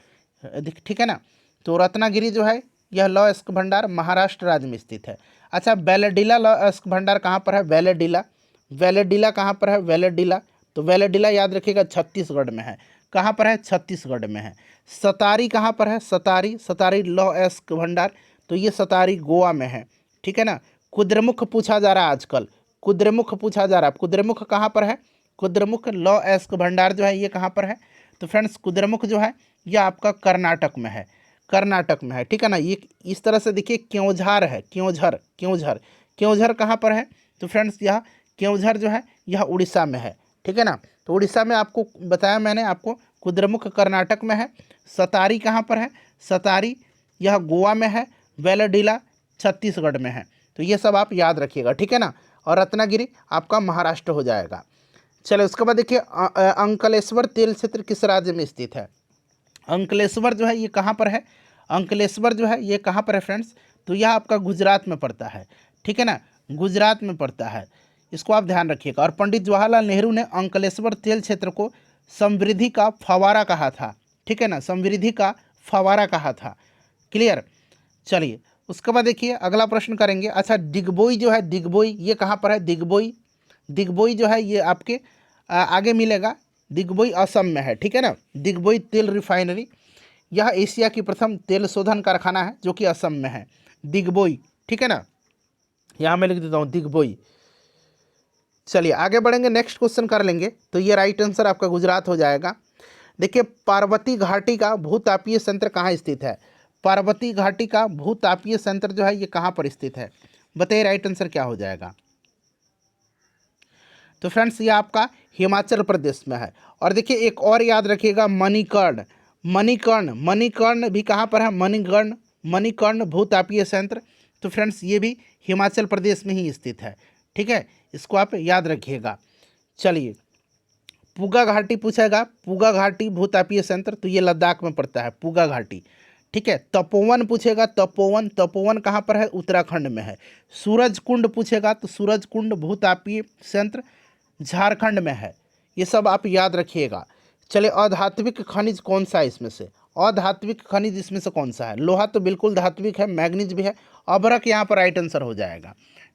ठीक है ना। तो रत्नागिरी जो है यह लौह अयस्क भंडार महाराष्ट्र राज्य में स्थित है। अच्छा वेलेडिला लौह अयस्क भंडार कहाँ पर है, वेलेडिला, वेलेडिला कहाँ पर है, वेलेडिला, तो वेलेडिला याद रखिएगा छत्तीसगढ़ में है। कहाँ पर है, छत्तीसगढ़ में है। सतारी कहाँ पर है, सतारी, सतारी लौह अयस्क भंडार, तो ये सतारी गोवा में है, ठीक है ना। कुद्रेमुख पूछा जा रहा है आजकल, कुद्रेमुख पूछा जा रहा है, कुद्रेमुख कहाँ पर है, कुद्रेमुख लौह अयस्क भंडार जो है ये कहाँ पर है, तो फ्रेंड्स कुद्रेमुख जो है ये आपका कर्नाटक में है, कर्नाटक में है, ठीक है ना। ये इस तरह से देखिए क्योंझार है, क्योंझर, क्योंझर, क्योंझर कहाँ पर है, तो फ्रेंड्स यह क्योंझर जो है यह उड़ीसा में है, ठीक है ना। तो उड़ीसा में आपको बताया मैंने आपको, कुद्रेमुख कर्नाटक में है। सतारी कहाँ पर है, सतारी यह गोवा में है। वेलेडिला छत्तीसगढ़ में है। तो ये सब आप याद रखिएगा, ठीक है ना। और रत्नागिरी आपका महाराष्ट्र हो जाएगा। चलो उसके बाद देखिए अंकलेश्वर तेल क्षेत्र किस राज्य में स्थित है। अंकलेश्वर जो है ये कहाँ पर है, अंकलेश्वर जो है ये कहाँ पर है फ्रेंड्स, तो यह आपका गुजरात में पड़ता है, ठीक है ना, गुजरात में पड़ता है, इसको आप ध्यान रखिएगा। और पंडित जवाहरलाल नेहरू ने अंकलेश्वर तेल क्षेत्र को समृद्धि का फवारा कहा था, ठीक है ना, समृद्धि का फवारा कहा था, क्लियर। चलिए उसके बाद देखिए अगला प्रश्न करेंगे। अच्छा दिग्बोई जो है, दिग्बोई ये कहाँ पर है, दिग्बोई, दिग्बोई जो है ये आपके आगे मिलेगा, दिग्बोई असम में है, ठीक है ना। दिग्बोई तेल रिफाइनरी यह एशिया की प्रथम तेल शोधन कारखाना है जो कि असम में है, दिग्बोई, ठीक है ना। यहाँ मैं लिख देता हूँ दिग्बोई। चलिए आगे बढ़ेंगे, नेक्स्ट क्वेश्चन कर लेंगे। तो ये राइट आंसर आपका गुजरात हो जाएगा। देखिए पार्वती घाटी का भूतापीय संयंत्र कहाँ स्थित है? पार्वती घाटी का भूतापीय संयंत्र जो है ये कहाँ पर स्थित है? बताइए राइट आंसर क्या हो जाएगा। तो फ्रेंड्स ये आपका हिमाचल प्रदेश में है। और देखिए एक और याद रखिएगा, मणिकर्ण। मणिकर्ण मणिकर्ण भी कहाँ पर है? मणिकर्ण मणिकर्ण भूतापीय संयंत्र। तो फ्रेंड्स ये भी हिमाचल प्रदेश में ही स्थित है। ठीक है, इसको आप याद रखिएगा। चलिए पूगा घाटी पूछेगा, पूगा घाटी भूतापीय संयंत्र, तो ये लद्दाख में पड़ता है पूगा घाटी। ठीक है, तपोवन पूछेगा, तपोवन तपोवन कहाँ पर है? उत्तराखंड में है। सूरज कुंड पूछेगा तो सूरज कुंड भूतापीय संयंत्र झारखंड में है। ये सब आप याद रखिएगा। चलिए अधात्विक खनिज कौन सा है इसमें से? अधात्विक खनिज इसमें से कौन सा है? लोहा तो बिल्कुल धात्विक है, मैग्नीज भी है। अभ्रक यहाँ पर राइट आंसर हो जाएगा।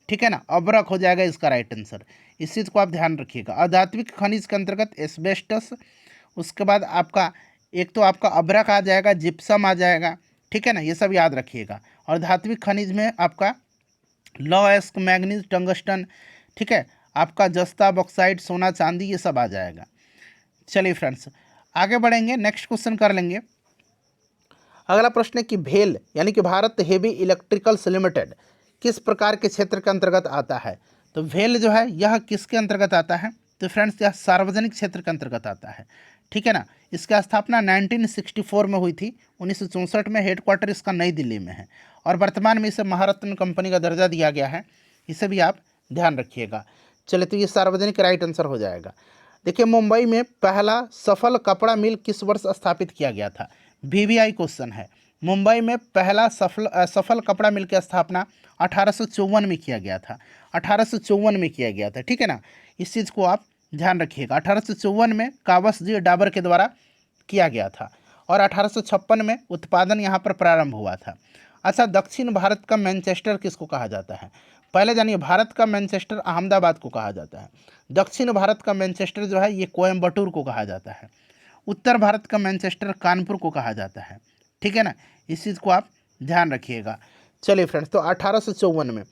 ठीक है ना, अभ्रक हो जाएगा इसका राइट आंसर। इस चीज़ को आप ध्यान रखिएगा। अधात्विक खनिज के अंतर्गत एस्बेस्टस, उसके बाद आपका एक तो आपका अभ्रक आ जाएगा, जिप्सम आ जाएगा। ठीक है ना, ये सब याद रखिएगा। और धात्विक खनिज में आपका लॉएस्क, मैग्नीज, टंगस्टन, ठीक है, आपका जस्ता, बॉक्साइट, सोना, चांदी, ये सब आ जाएगा। चलिए फ्रेंड्स आगे बढ़ेंगे, नेक्स्ट क्वेश्चन कर लेंगे। अगला प्रश्न है कि भेल यानी कि भारत हेवी इलेक्ट्रिकल्स लिमिटेड किस प्रकार के क्षेत्र के अंतर्गत आता है? तो भेल जो है यह किसके अंतर्गत आता है? तो फ्रेंड्स यह सार्वजनिक क्षेत्र के अंतर्गत आता है। ठीक है ना, इसकी स्थापना 1964 में हुई थी। 1964 में हेडक्वार्टर इसका नई दिल्ली में है और वर्तमान में इसे महारत्न कंपनी का दर्जा दिया गया है। इसे भी आप ध्यान रखिएगा। चलिए तो ये सार्वजनिक राइट आंसर हो जाएगा। देखिए मुंबई में पहला सफल कपड़ा मिल किस वर्ष स्थापित किया गया था? VVI क्वेश्चन है। मुंबई में पहला सफल कपड़ा मिल की स्थापना 1854 में किया गया था। 1854 में किया गया था। ठीक है ना, इस चीज़ को आप ध्यान रखिएगा। 1854 में कावस जी डाबर के द्वारा किया गया था और 1856 में उत्पादन यहाँ पर प्रारंभ हुआ था। अच्छा, दक्षिण भारत का मैनचेस्टर किसको कहा जाता है? पहले जानिए, भारत का मैनचेस्टर अहमदाबाद को कहा जाता है। दक्षिण भारत का मैनचेस्टर जो है ये कोयम्बटूर को कहा जाता है। उत्तर भारत का मैनचेस्टर कानपुर को कहा जाता है। ठीक है ना, इस चीज़ को आप ध्यान रखिएगा। चलिए फ्रेंड्स, तो 1854 में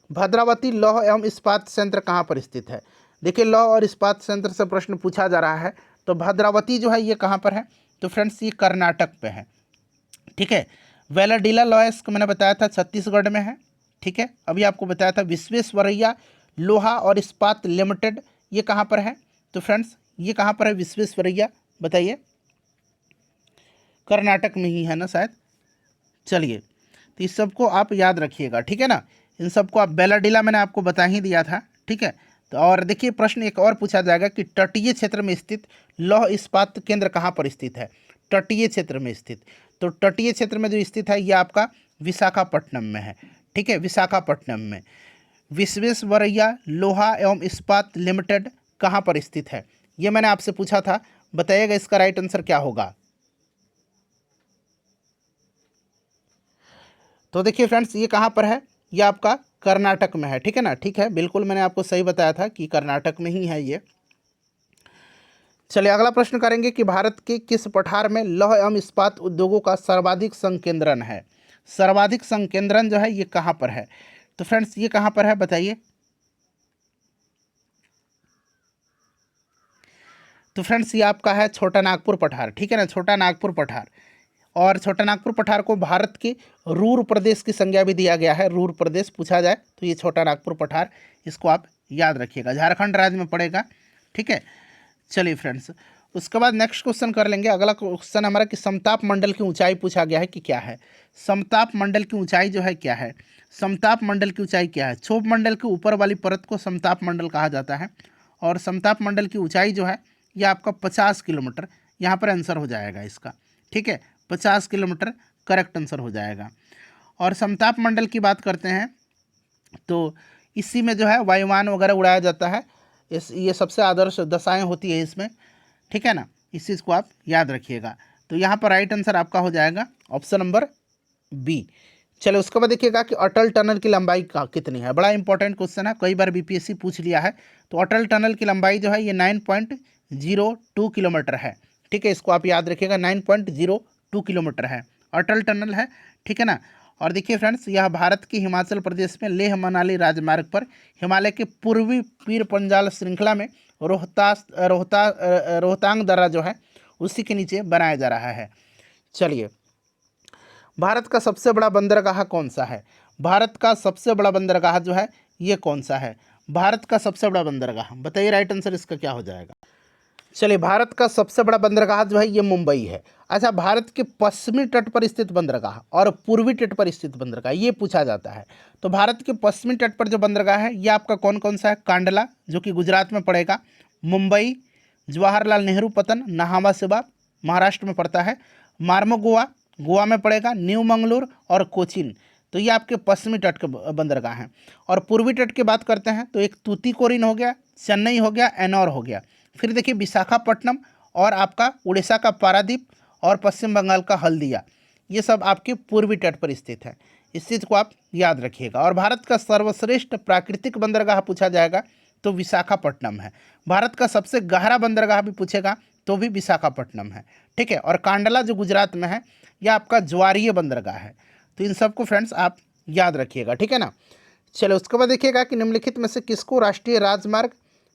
भद्रावती लौह एवं इस्पात संयंत्र कहाँ पर स्थित है? देखिए लौह और इस्पात संयंत्र से प्रश्न पूछा जा रहा है। तो भद्रावती जो है ये कहाँ पर है? तो फ्रेंड्स ये कर्नाटक पे है। ठीक है, वेलाडीला लॉयस्क मैंने बताया था छत्तीसगढ़ में है। ठीक है, अभी आपको बताया था विश्वेश्वरैया लोहा और इस्पात लिमिटेड, ये कहाँ पर है? तो फ्रेंड्स ये कहाँ पर है विश्वेश्वरैया? बताइए, कर्नाटक में ही है ना शायद। चलिए तो इस सबको आप याद रखिएगा। ठीक है ना, इन सबको आप, बेलाडीला मैंने आपको बता ही दिया था। ठीक है, तो और देखिए प्रश्न एक और पूछा जाएगा कि तटीय क्षेत्र में स्थित लौह इस्पात केंद्र कहाँ पर स्थित है? तटीय क्षेत्र में स्थित। तो तटीय क्षेत्र में जो स्थित है ये आपका विशाखापट्टनम में है। ठीक है, विशाखापट्टनम में विश्वेश्वरैया लोहा एवं इस्पात लिमिटेड कहाँ पर स्थित है? ये मैंने आपसे पूछा था, बताइएगा इसका राइट आंसर क्या होगा। तो देखिए फ्रेंड्स ये कहाँ पर है? ये आपका कर्नाटक में है। ठीक है ना, ठीक है, बिल्कुल मैंने आपको सही बताया था कि कर्नाटक में ही है ये। चलिए अगला प्रश्न करेंगे कि भारत के किस पठार में लौह एवं इस्पात उद्योगों का सर्वाधिक संकेंद्रण है? सर्वाधिक संकेंद्रण जो है ये कहाँ पर है? तो फ्रेंड्स ये कहाँ पर है बताइए। तो फ्रेंड्स ये आपका है छोटा नागपुर पठार। ठीक है ना, छोटा नागपुर पठार। और छोटा नागपुर पठार को भारत के रूर प्रदेश की संज्ञा भी दिया गया है। रूर प्रदेश पूछा जाए तो ये छोटा नागपुर पठार, इसको आप याद रखिएगा, झारखंड राज्य में पड़ेगा। ठीक है, चलिए फ्रेंड्स उसके बाद नेक्स्ट क्वेश्चन कर लेंगे। अगला क्वेश्चन हमारा कि समताप मंडल की ऊंचाई पूछा गया है कि क्या है? समताप मंडल की ऊंचाई जो है क्या है? समताप मंडल की ऊंचाई क्या है? क्षोभ मंडल के ऊपर वाली परत को समताप मंडल कहा जाता है और समताप मंडल की ऊंचाई जो है ये आपका 50 किलोमीटर, यहाँ पर आंसर हो जाएगा इसका। ठीक है, 50 किलोमीटर करेक्ट आंसर हो जाएगा। और समताप मंडल की बात करते हैं तो इसी में जो है वायुयान वगैरह उड़ाया जाता है। ये सबसे आदर्श दशाएं होती है इसमें। ठीक है ना, इस चीज़ को आप याद रखिएगा। तो यहाँ पर राइट आंसर आपका हो जाएगा ऑप्शन नंबर बी। चलो उसके बाद देखिएगा कि अटल टनल की लंबाई कितनी है? बड़ा इंपॉर्टेंट क्वेश्चन है, कई बार बीपीएससी पूछ लिया है। तो अटल टनल की लंबाई जो है ये 9.02 किलोमीटर है। ठीक है, इसको आप याद रखिएगा, 9.02 किलोमीटर है अटल टनल है। ठीक है ना, और देखिए फ्रेंड्स, यह भारत के हिमाचल प्रदेश में लेह मनाली राजमार्ग पर हिमालय के पूर्वी पीर पंजाल श्रृंखला में रोहतांग दर्रा जो है उसी के नीचे बनाया जा रहा है। चलिए, भारत का सबसे बड़ा बंदरगाह कौन सा है? भारत का सबसे बड़ा बंदरगाह जो है ये कौन सा है? भारत का सबसे बड़ा बंदरगाह बताइए, राइट आंसर इसका क्या हो जाएगा? चलिए, भारत का सबसे बड़ा बंदरगाह जो है ये मुंबई है। अच्छा, भारत के पश्चिमी तट पर स्थित बंदरगाह और पूर्वी तट पर स्थित बंदरगाह ये पूछा जाता है। तो भारत के पश्चिमी तट पर जो बंदरगाह है ये आपका कौन कौन सा है? कांडला जो कि गुजरात में पड़ेगा, मुंबई, जवाहरलाल नेहरू पतन नाहवा शिवा महाराष्ट्र में पड़ता है, मार्मोगोवा गोवा में पड़ेगा, न्यू मंगलूर और कोचीन। तो ये आपके पश्चिमी तट के बंदरगाह हैं। और पूर्वी तट की बात करते हैं तो एक तूतीकोरिन हो गया, चेन्नई हो गया, एनौर हो गया। फिर देखिए विशाखापट्टनम और आपका उड़ीसा का पारादीप और पश्चिम बंगाल का हल्दिया, ये सब आपके पूर्वी तट पर स्थित है। इस चीज़ को आप याद रखिएगा। और भारत का सर्वश्रेष्ठ प्राकृतिक बंदरगाह पूछा जाएगा तो विशाखापट्टनम है। भारत का सबसे गहरा बंदरगाह भी पूछेगा तो भी विशाखापट्टनम है, ठीक है। और कांडला जो गुजरात में है यह आपका ज्वारीय बंदरगाह है। तो इन सबको फ्रेंड्स आप याद रखिएगा, ठीक है ना। चलो, उसके बाद देखिएगा कि निम्नलिखित में से किसको राष्ट्रीय राजमार्ग,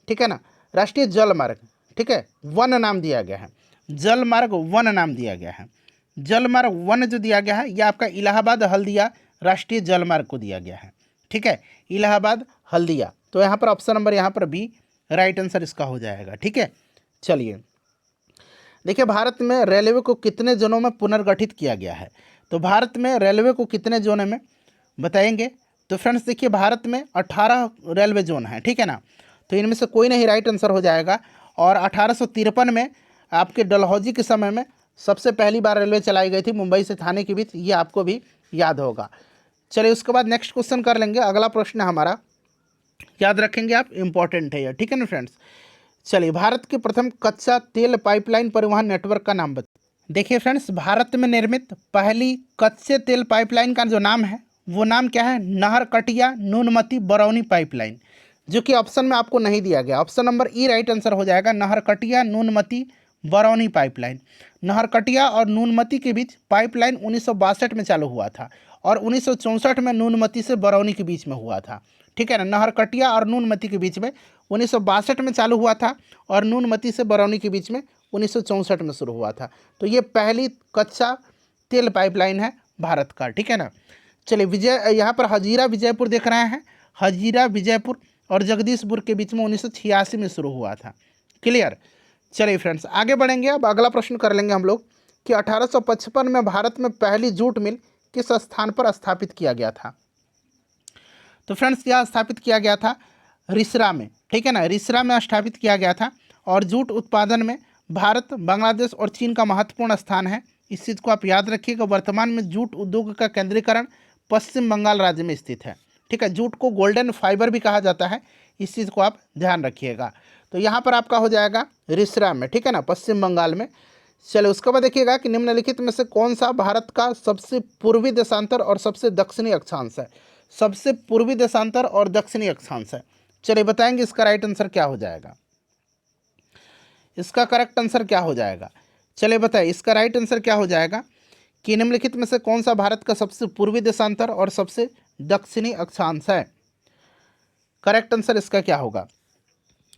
ठीक है ना, राष्ट्रीय जलमार्ग, ठीक है, वन नाम दिया गया है। जलमार्ग वन नाम दिया गया है। जलमार्ग वन जो दिया गया है यह आपका इलाहाबाद हल्दिया राष्ट्रीय जलमार्ग को दिया गया है, ठीक है, इलाहाबाद हल्दिया। तो यहाँ पर ऑप्शन नंबर यहाँ पर बी राइट आंसर इसका हो जाएगा, ठीक है। चलिए, देखिए भारत में रेलवे को कितने जोनों में पुनर्गठित किया गया है? तो भारत में रेलवे को कितने जोन में बताएंगे? तो फ्रेंड्स देखिए, भारत में 18 रेलवे जोन हैं, ठीक है ना। तो इनमें से कोई नहीं राइट आंसर हो जाएगा। और 1853 में आपके डलहौजी के समय में सबसे पहली बार रेलवे चलाई गई थी मुंबई से थाने के बीच, ये आपको भी याद होगा। चलिए, उसके बाद नेक्स्ट क्वेश्चन कर लेंगे। अगला प्रश्न हमारा याद रखेंगे आप, इंपॉर्टेंट है यह, ठीक है ना फ्रेंड्स। चलिए, भारत के प्रथम कच्चा तेल पाइपलाइन परिवहन नेटवर्क का नाम बताइए। देखिए फ्रेंड्स, भारत में निर्मित पहली कच्चे तेल पाइपलाइन का जो नाम है वो नाम क्या है? नहरकटिया नूनमती बरौनी पाइपलाइन, जो कि ऑप्शन में आपको नहीं दिया गया। ऑप्शन नंबर ई राइट आंसर हो जाएगा, नहरकटिया नूनमती बरौनी पाइपलाइन। नहरकटिया और नूनमती के बीच पाइपलाइन 1962 में चालू हुआ था और 1964 में नूनमती से बरौनी के बीच में हुआ था, ठीक है ना। नहरकटिया और नूनमती के बीच में 1962 में चालू हुआ था और नूनमती से बरौनी के बीच में 1964 में शुरू हुआ था। तो ये पहली कच्चा तेल पाइपलाइन है भारत का, ठीक है ना। चलिए, यहाँ पर हजीरा विजयपुर देख रहे हैं, हजीरा विजयपुर और जगदीशपुर के बीच में 1986 में शुरू हुआ था। क्लियर। चलिए फ्रेंड्स, आगे बढ़ेंगे। अब अगला प्रश्न कर लेंगे हम लोग कि 1855 में भारत में पहली जूट मिल किस स्थान पर स्थापित किया गया था? तो फ्रेंड्स, यह स्थापित किया गया था रिसरा में, ठीक है ना, रिसरा में स्थापित किया गया था। और जूट उत्पादन में भारत, बांग्लादेश और चीन का महत्वपूर्ण स्थान है। इस चीज़ को आप याद रखिएगा। वर्तमान में जूट उद्योग का केंद्रीकरण पश्चिम बंगाल राज्य में स्थित है, ठीक है। जूट को गोल्डन फाइबर भी कहा जाता है, इस चीज़ को आप ध्यान रखिएगा। तो यहाँ पर आपका हो जाएगा रिसरा में, ठीक है ना, पश्चिम बंगाल में। चलो, उसके बाद देखिएगा कि निम्नलिखित में से कौन सा भारत का सबसे पूर्वी देशांतर और सबसे दक्षिणी अक्षांश है? सबसे पूर्वी देशांतर और दक्षिणी अक्षांश है। चलिए बताएंगे इसका राइट आंसर क्या हो जाएगा, इसका करेक्ट आंसर क्या हो जाएगा। चलिए बताइए, इसका राइट आंसर क्या हो जाएगा कि निम्नलिखित में से कौन सा भारत का सबसे पूर्वी देशांतर और सबसे दक्षिणी अक्षांश है? करेक्ट आंसर इसका क्या होगा?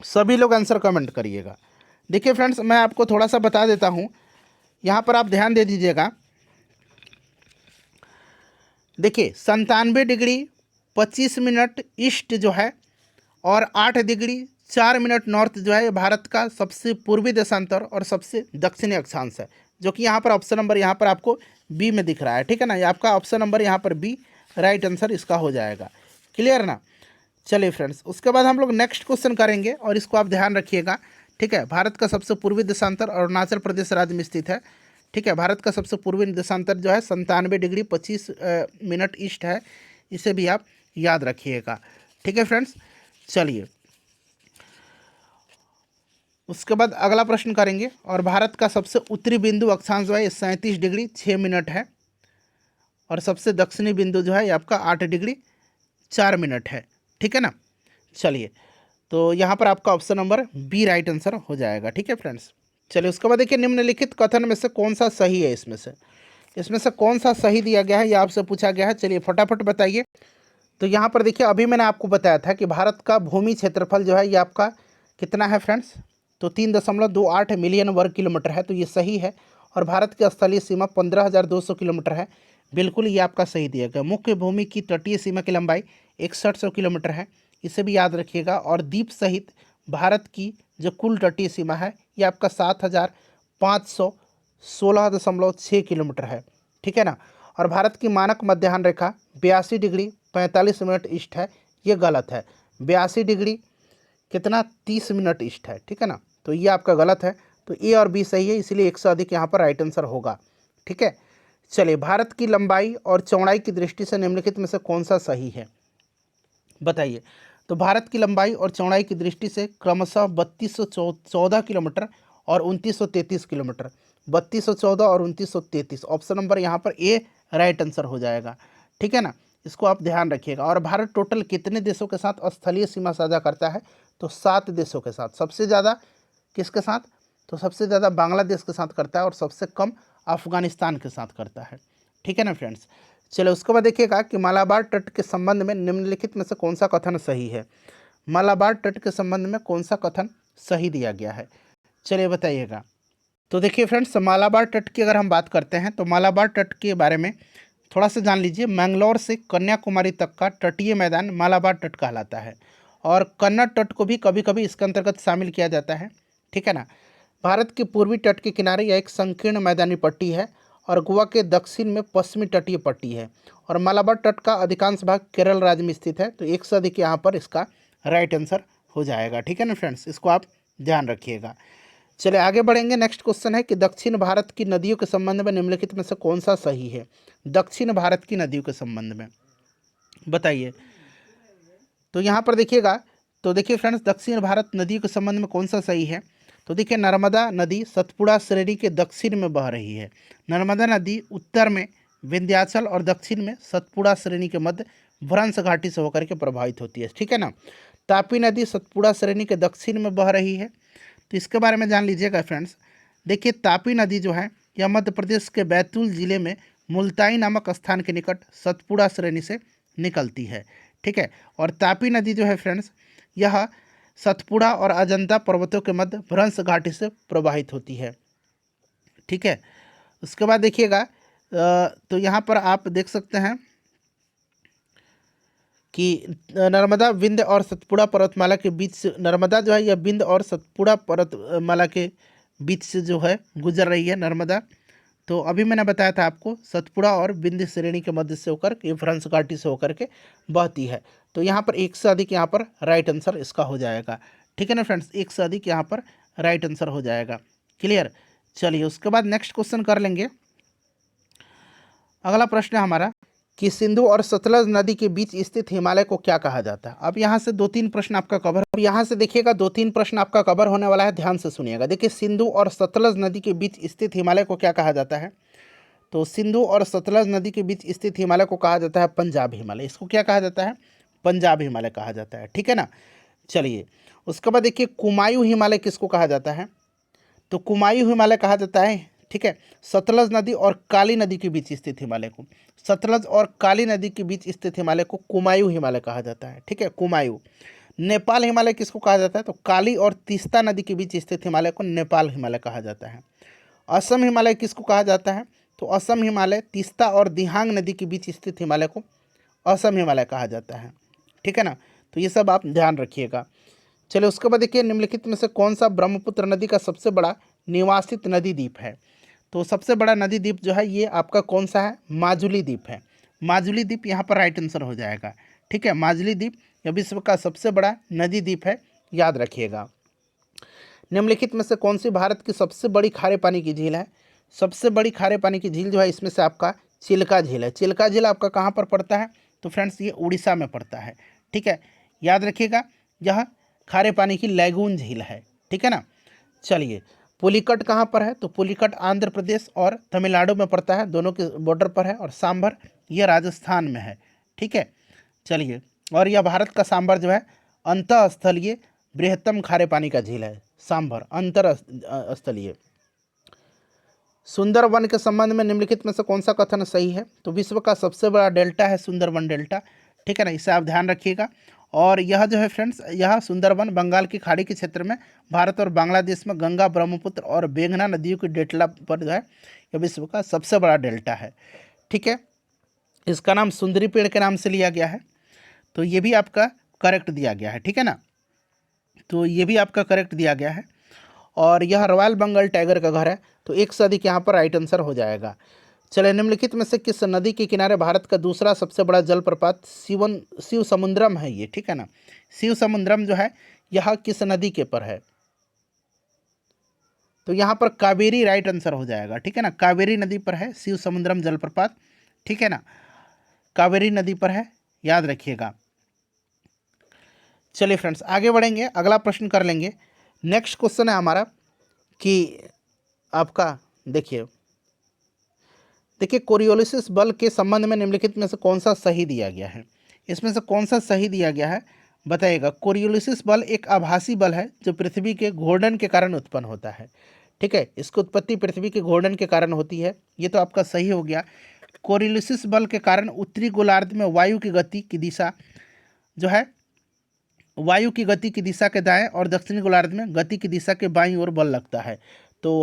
सभी लोग आंसर कमेंट करिएगा। देखिए फ्रेंड्स, मैं आपको थोड़ा सा बता देता हूँ, यहाँ पर आप ध्यान दे दीजिएगा। देखिए, 97 डिग्री 25 मिनट ईस्ट जो है और 8 डिग्री 4 मिनट नॉर्थ जो है ये भारत का सबसे पूर्वी देशांतर और सबसे दक्षिणी अक्षांश है, जो कि यहाँ पर ऑप्शन नंबर यहाँ पर आपको बी में दिख रहा है, ठीक है ना। ये आपका ऑप्शन नंबर यहाँ पर बी राइट आंसर इसका हो जाएगा। क्लियर ना। चलिए फ्रेंड्स, उसके बाद हम लोग नेक्स्ट क्वेश्चन करेंगे और इसको आप ध्यान रखिएगा, ठीक है। भारत का सबसे पूर्वी देशांतर अरुणाचल प्रदेश राज्य में स्थित है, ठीक है। भारत का सबसे पूर्वी देशांतर जो है 97 डिग्री 25 मिनट ईस्ट है, इसे भी आप याद रखिएगा, ठीक है फ्रेंड्स। चलिए, उसके बाद अगला प्रश्न करेंगे। और भारत का सबसे उत्तरी बिंदु अक्षांश जो है 37 डिग्री 6 मिनट है और सबसे दक्षिणी बिंदु जो है ये आपका 8 डिग्री 4 मिनट है, ठीक है ना। चलिए, तो यहाँ पर आपका option number B right answer हो जाएगा, ठीक है फ्रेंड्स। चलिए, उसके बाद देखिए, निम्नलिखित कथन में से कौन सा सही है? इसमें से इसमें से कौन सा सही दिया गया है, ये आपसे पूछा गया है। चलिए फटाफट बताइए। तो यहाँ पर देखिए, अभी मैंने आपको बताया था कि भारत का भूमि क्षेत्रफल जो है ये आपका कितना है फ्रेंड्स, तो 3.28 मिलियन वर्ग किलोमीटर है, तो ये सही है। और भारत की स्थलीय सीमा 15,200 किलोमीटर है, बिल्कुल ये आपका सही दिया गया। मुख्य भूमि की तटीय सीमा की लंबाई 6100 किलोमीटर है, इसे भी याद रखिएगा। और द्वीप सहित भारत की जो कुल तटीय सीमा है ये आपका 7,516.6 किलोमीटर है, ठीक है ना। और भारत की मानक मध्याह्न रेखा 82 डिग्री 45 मिनट ईस्ट है, ये गलत है। 82 डिग्री कितना 30 मिनट ईस्ट है, ठीक है ना, तो ये आपका गलत है। तो ए और बी सही है, इसलिए 1 से अधिक यहाँ पर राइट आंसर होगा, ठीक है। चलिए, भारत की लंबाई और चौड़ाई की दृष्टि से निम्नलिखित में से कौन सा सही है, बताइए। तो भारत की लंबाई और चौड़ाई की दृष्टि से क्रमशः 3214 किलोमीटर और 2933 किलोमीटर, 3214 और 2933, ऑप्शन नंबर यहाँ पर ए राइट आंसर हो जाएगा, ठीक है ना। इसको आप ध्यान रखिएगा। और भारत टोटल कितने देशों के साथ स्थलीय सीमा साझा करता है, तो 7 देशों के साथ। सबसे ज़्यादा किसके साथ, तो सबसे ज़्यादा बांग्लादेश के साथ करता है और सबसे कम अफगानिस्तान के साथ करता है, ठीक है ना फ्रेंड्स। चलो उसके बाद देखिएगा कि मालाबार तट के संबंध में निम्नलिखित में से कौन सा कथन सही है। मालाबार तट के संबंध में कौन सा कथन सही दिया गया है, चलिए बताइएगा। तो देखिए फ्रेंड्स, मालाबार तट की अगर हम बात करते हैं तो मालाबार तट के बारे में थोड़ा सा जान लीजिए। मैंगलोर से कन्याकुमारी तक का तटीय मैदान मालाबार तट कहलाता है, और कन्नड़ तट को भी कभी कभी इसके अंतर्गत शामिल किया जाता है, ठीक है ना। भारत के पूर्वी तट के किनारे यह एक संकीर्ण मैदानी पट्टी है, और गोवा के दक्षिण में पश्चिमी तटीय पट्टी है। और मालाबार तट का अधिकांश भाग केरल राज्य में स्थित है, तो 1 से अधिक यहाँ पर इसका राइट आंसर हो जाएगा, ठीक है ना फ्रेंड्स, इसको आप ध्यान रखिएगा। चलिए आगे बढ़ेंगे। नेक्स्ट क्वेश्चन है कि दक्षिण भारत की नदियों के संबंध में निम्नलिखित में से कौन सा सही है। दक्षिण भारत की नदियों के संबंध में बताइए। तो यहाँ पर देखिएगा, तो देखिए फ्रेंड्स, दक्षिण भारत नदियों के संबंध में कौन सा सही है। तो देखिए, नर्मदा नदी सतपुड़ा श्रेणी के दक्षिण में बह रही है। नर्मदा नदी उत्तर में विंध्याचल और दक्षिण में सतपुड़ा श्रेणी के मध्य भ्रंश घाटी से होकर के प्रभावित होती है, ठीक है ना। तापी नदी सतपुड़ा श्रेणी के दक्षिण में बह रही है, तो इसके बारे में जान लीजिएगा फ्रेंड्स। देखिए, तापी नदी जो है यह मध्य प्रदेश के बैतूल जिले में मुल्ताई नामक स्थान के निकट सतपुड़ा श्रेणी से निकलती है, ठीक है। और तापी नदी जो है फ्रेंड्स, यह सतपुड़ा और अजंता पर्वतों के मध्य भ्रंश घाटी से प्रवाहित होती है, ठीक है। उसके बाद देखिएगा, तो यहाँ पर आप देख सकते हैं कि नर्मदा विंध्य और सतपुड़ा पर्वतमाला के बीच से, नर्मदा जो है यह विंध्य और सतपुड़ा पर्वतमाला के बीच से जो है गुजर रही है नर्मदा। तो अभी मैंने बताया था आपको, सतपुड़ा और विंध्य श्रेणी के मध्य से होकर ये भ्रंश घाटी से होकर के बहती है। तो यहाँ पर 1 से अधिक यहाँ पर राइट आंसर इसका हो जाएगा, ठीक है ना फ्रेंड्स, 1 से अधिक यहाँ पर राइट आंसर हो जाएगा, क्लियर। चलिए उसके बाद नेक्स्ट क्वेश्चन कर लेंगे। अगला प्रश्न है हमारा कि सिंधु और सतलज नदी के बीच स्थित हिमालय को क्या कहा जाता है। अब यहाँ से 2-3 प्रश्न आपका कवर, अब यहाँ से देखिएगा 2-3 प्रश्न आपका कवर होने वाला है, ध्यान से सुनिएगा। देखिए, सिंधु और सतलज नदी के बीच स्थित हिमालय को क्या कहा जाता है। तो सिंधु और सतलज नदी के बीच स्थित हिमालय को कहा जाता है पंजाब हिमालय। इसको क्या कहा जाता है, पंजाब हिमालय कहा जाता है, ठीक है ना। चलिए उसके बाद देखिए, कुमायूं हिमालय किसको कहा जाता है। तो कुमायूं हिमालय कहा जाता है, ठीक है, सतलज नदी और काली नदी के बीच स्थित हिमालय को, सतलज और काली नदी के बीच स्थित हिमालय को कुमायूं हिमालय कहा जाता है, ठीक है, कुमायूं। नेपाल हिमालय किसको कहा जाता है, तो काली और तीस्ता नदी के बीच स्थित हिमालय को नेपाल हिमालय कहा जाता है। असम हिमालय किसको कहा जाता है, तो असम हिमालय तीस्ता और दिहांग नदी के बीच स्थित हिमालय को असम हिमालय कहा जाता है, ठीक है ना। तो ये सब आप ध्यान रखिएगा। चलिए उसके बाद देखिए, निम्नलिखित में से कौन सा ब्रह्मपुत्र नदी का सबसे बड़ा निवासित नदी द्वीप है। तो सबसे बड़ा नदी द्वीप जो है ये आपका कौन सा है, माजुली द्वीप है। माजुली द्वीप यहाँ पर राइट आंसर हो जाएगा, ठीक है। माजुली द्वीप यह विश्व का सबसे बड़ा नदी द्वीप है, याद रखिएगा। निम्नलिखित में से कौन सी भारत की सबसे बड़ी खारे पानी की झील है। सबसे बड़ी खारे पानी की झील जो है इसमें से आपका चिल्का झील है। चिल्का झील आपका कहाँ पर पड़ता है, तो फ्रेंड्स ये उड़ीसा में पड़ता है, ठीक है, याद रखिएगा। यह खारे पानी की लैगून झील है, ठीक है ना। चलिए, पुलिकट कहाँ पर है, तो पुलिकट आंध्र प्रदेश और तमिलनाडु में पड़ता है, दोनों के बॉर्डर पर है। और सांभर यह राजस्थान में है, ठीक है। चलिए, और यह भारत का सांभर जो है अंतःस्थलीय बृहत्तम खारे पानी का झील है, सांभर अंतरस्थलीय। सुंदरवन के संबंध में निम्नलिखित में से कौन सा कथन सही है? तो विश्व का सबसे बड़ा डेल्टा है सुंदरवन डेल्टा, ठीक है ना, इसे आप ध्यान रखिएगा। और यह जो है फ्रेंड्स, यह सुंदरवन बंगाल की खाड़ी के क्षेत्र में भारत और बांग्लादेश में गंगा, ब्रह्मपुत्र और मेघना नदियों की डेल्टा पर जो है यह विश्व का सबसे बड़ा डेल्टा है, ठीक है। इसका नाम सुंदरी पेड़ के नाम से लिया गया है, तो ये भी आपका करेक्ट दिया गया है, ठीक है ना, तो ये भी आपका करेक्ट दिया गया है। और यह रॉयल बंगाल टाइगर का घर है, तो एक से अधिक यहाँ पर राइट आंसर हो जाएगा। चलिए, निम्नलिखित में से किस नदी के किनारे भारत का दूसरा सबसे बड़ा जलप्रपात शिव समुद्रम है ये, ठीक है ना, शिव समुद्रम जो है यह किस नदी के पर है? तो यहाँ पर कावेरी राइट आंसर हो जाएगा, ठीक है ना, कावेरी नदी पर है शिव समुद्रम जलप्रपात, ठीक है ना, कावेरी नदी पर है, याद रखिएगा। चलिए फ्रेंड्स, आगे बढ़ेंगे, अगला प्रश्न कर लेंगे। नेक्स्ट क्वेश्चन है हमारा कि आपका देखिए कोरियोलिसिस बल के संबंध में निम्नलिखित में से कौन सा सही दिया गया है? इसमें से कौन सा सही दिया गया है बताइएगा। कोरियोलिसिस बल एक आभासी बल है जो पृथ्वी के घूर्णन के कारण उत्पन्न होता है, ठीक है, इसकी उत्पत्ति पृथ्वी के घूर्णन के कारण होती है, ये तो आपका सही हो गया। कोरियोलिसिस बल के कारण उत्तरी गोलार्ध में वायु की गति की दिशा जो है, वायु की गति की दिशा के दाएं और दक्षिणी गोलार्ध में गति की दिशा के बाईं ओर बल लगता है। तो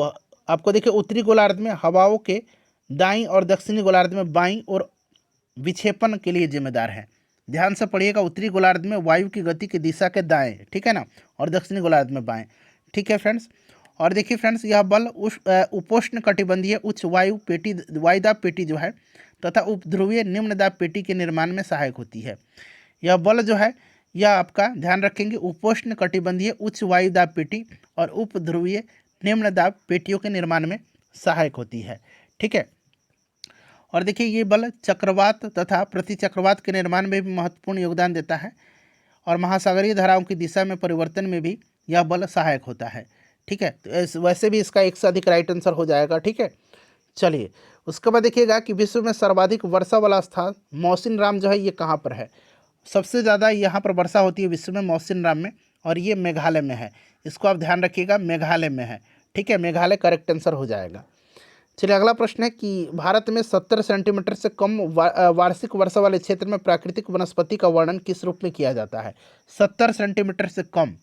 आपको देखिए, उत्तरी गोलार्ध में हवाओं के दाईं और दक्षिणी गोलार्ध में बाईं और विक्षेपण के लिए जिम्मेदार है। ध्यान से पढ़िएगा, उत्तरी गोलार्ध में वायु की गति की दिशा के दाएं, ठीक है ना, और दक्षिणी गोलार्ध में बाएं, ठीक है फ्रेंड्स। और देखिए फ्रेंड्स, यह बल उपोष्ण कटिबंधीय उच्च वायुदाब पेटी जो है तथा उपध्रुवीय निम्न दाब पेटी के निर्माण में सहायक होती है। यह बल जो है यह आपका ध्यान रखेंगे उपोष्ण कटिबंधीय उच्च वायुदाब पेटी और उपध्रुवीय निम्न दाब पेटियों के निर्माण में सहायक होती है, ठीक है। और देखिए, ये बल चक्रवात तथा प्रतिचक्रवात के निर्माण में भी महत्वपूर्ण योगदान देता है और महासागरीय धाराओं की दिशा में परिवर्तन में भी यह बल सहायक होता है, ठीक है। तो वैसे भी इसका एक से अधिक राइट आंसर हो जाएगा, ठीक है। चलिए, उसके बाद देखिएगा कि विश्व में सर्वाधिक वर्षा वाला स्थान मौसिन राम जो है ये कहाँ पर है? सबसे ज़्यादा यहाँ पर वर्षा होती है विश्व में मौसिन राम में, और ये मेघालय में है, इसको आप ध्यान रखिएगा, मेघालय में है, ठीक है, मेघालय करेक्ट आंसर हो जाएगा। चलिए, अगला प्रश्न है कि भारत में 70 सेंटीमीटर से कम वार्षिक वर्षा वाले क्षेत्र में प्राकृतिक वनस्पति का वर्णन किस रूप में किया जाता है? 70 सेंटीमीटर से कम,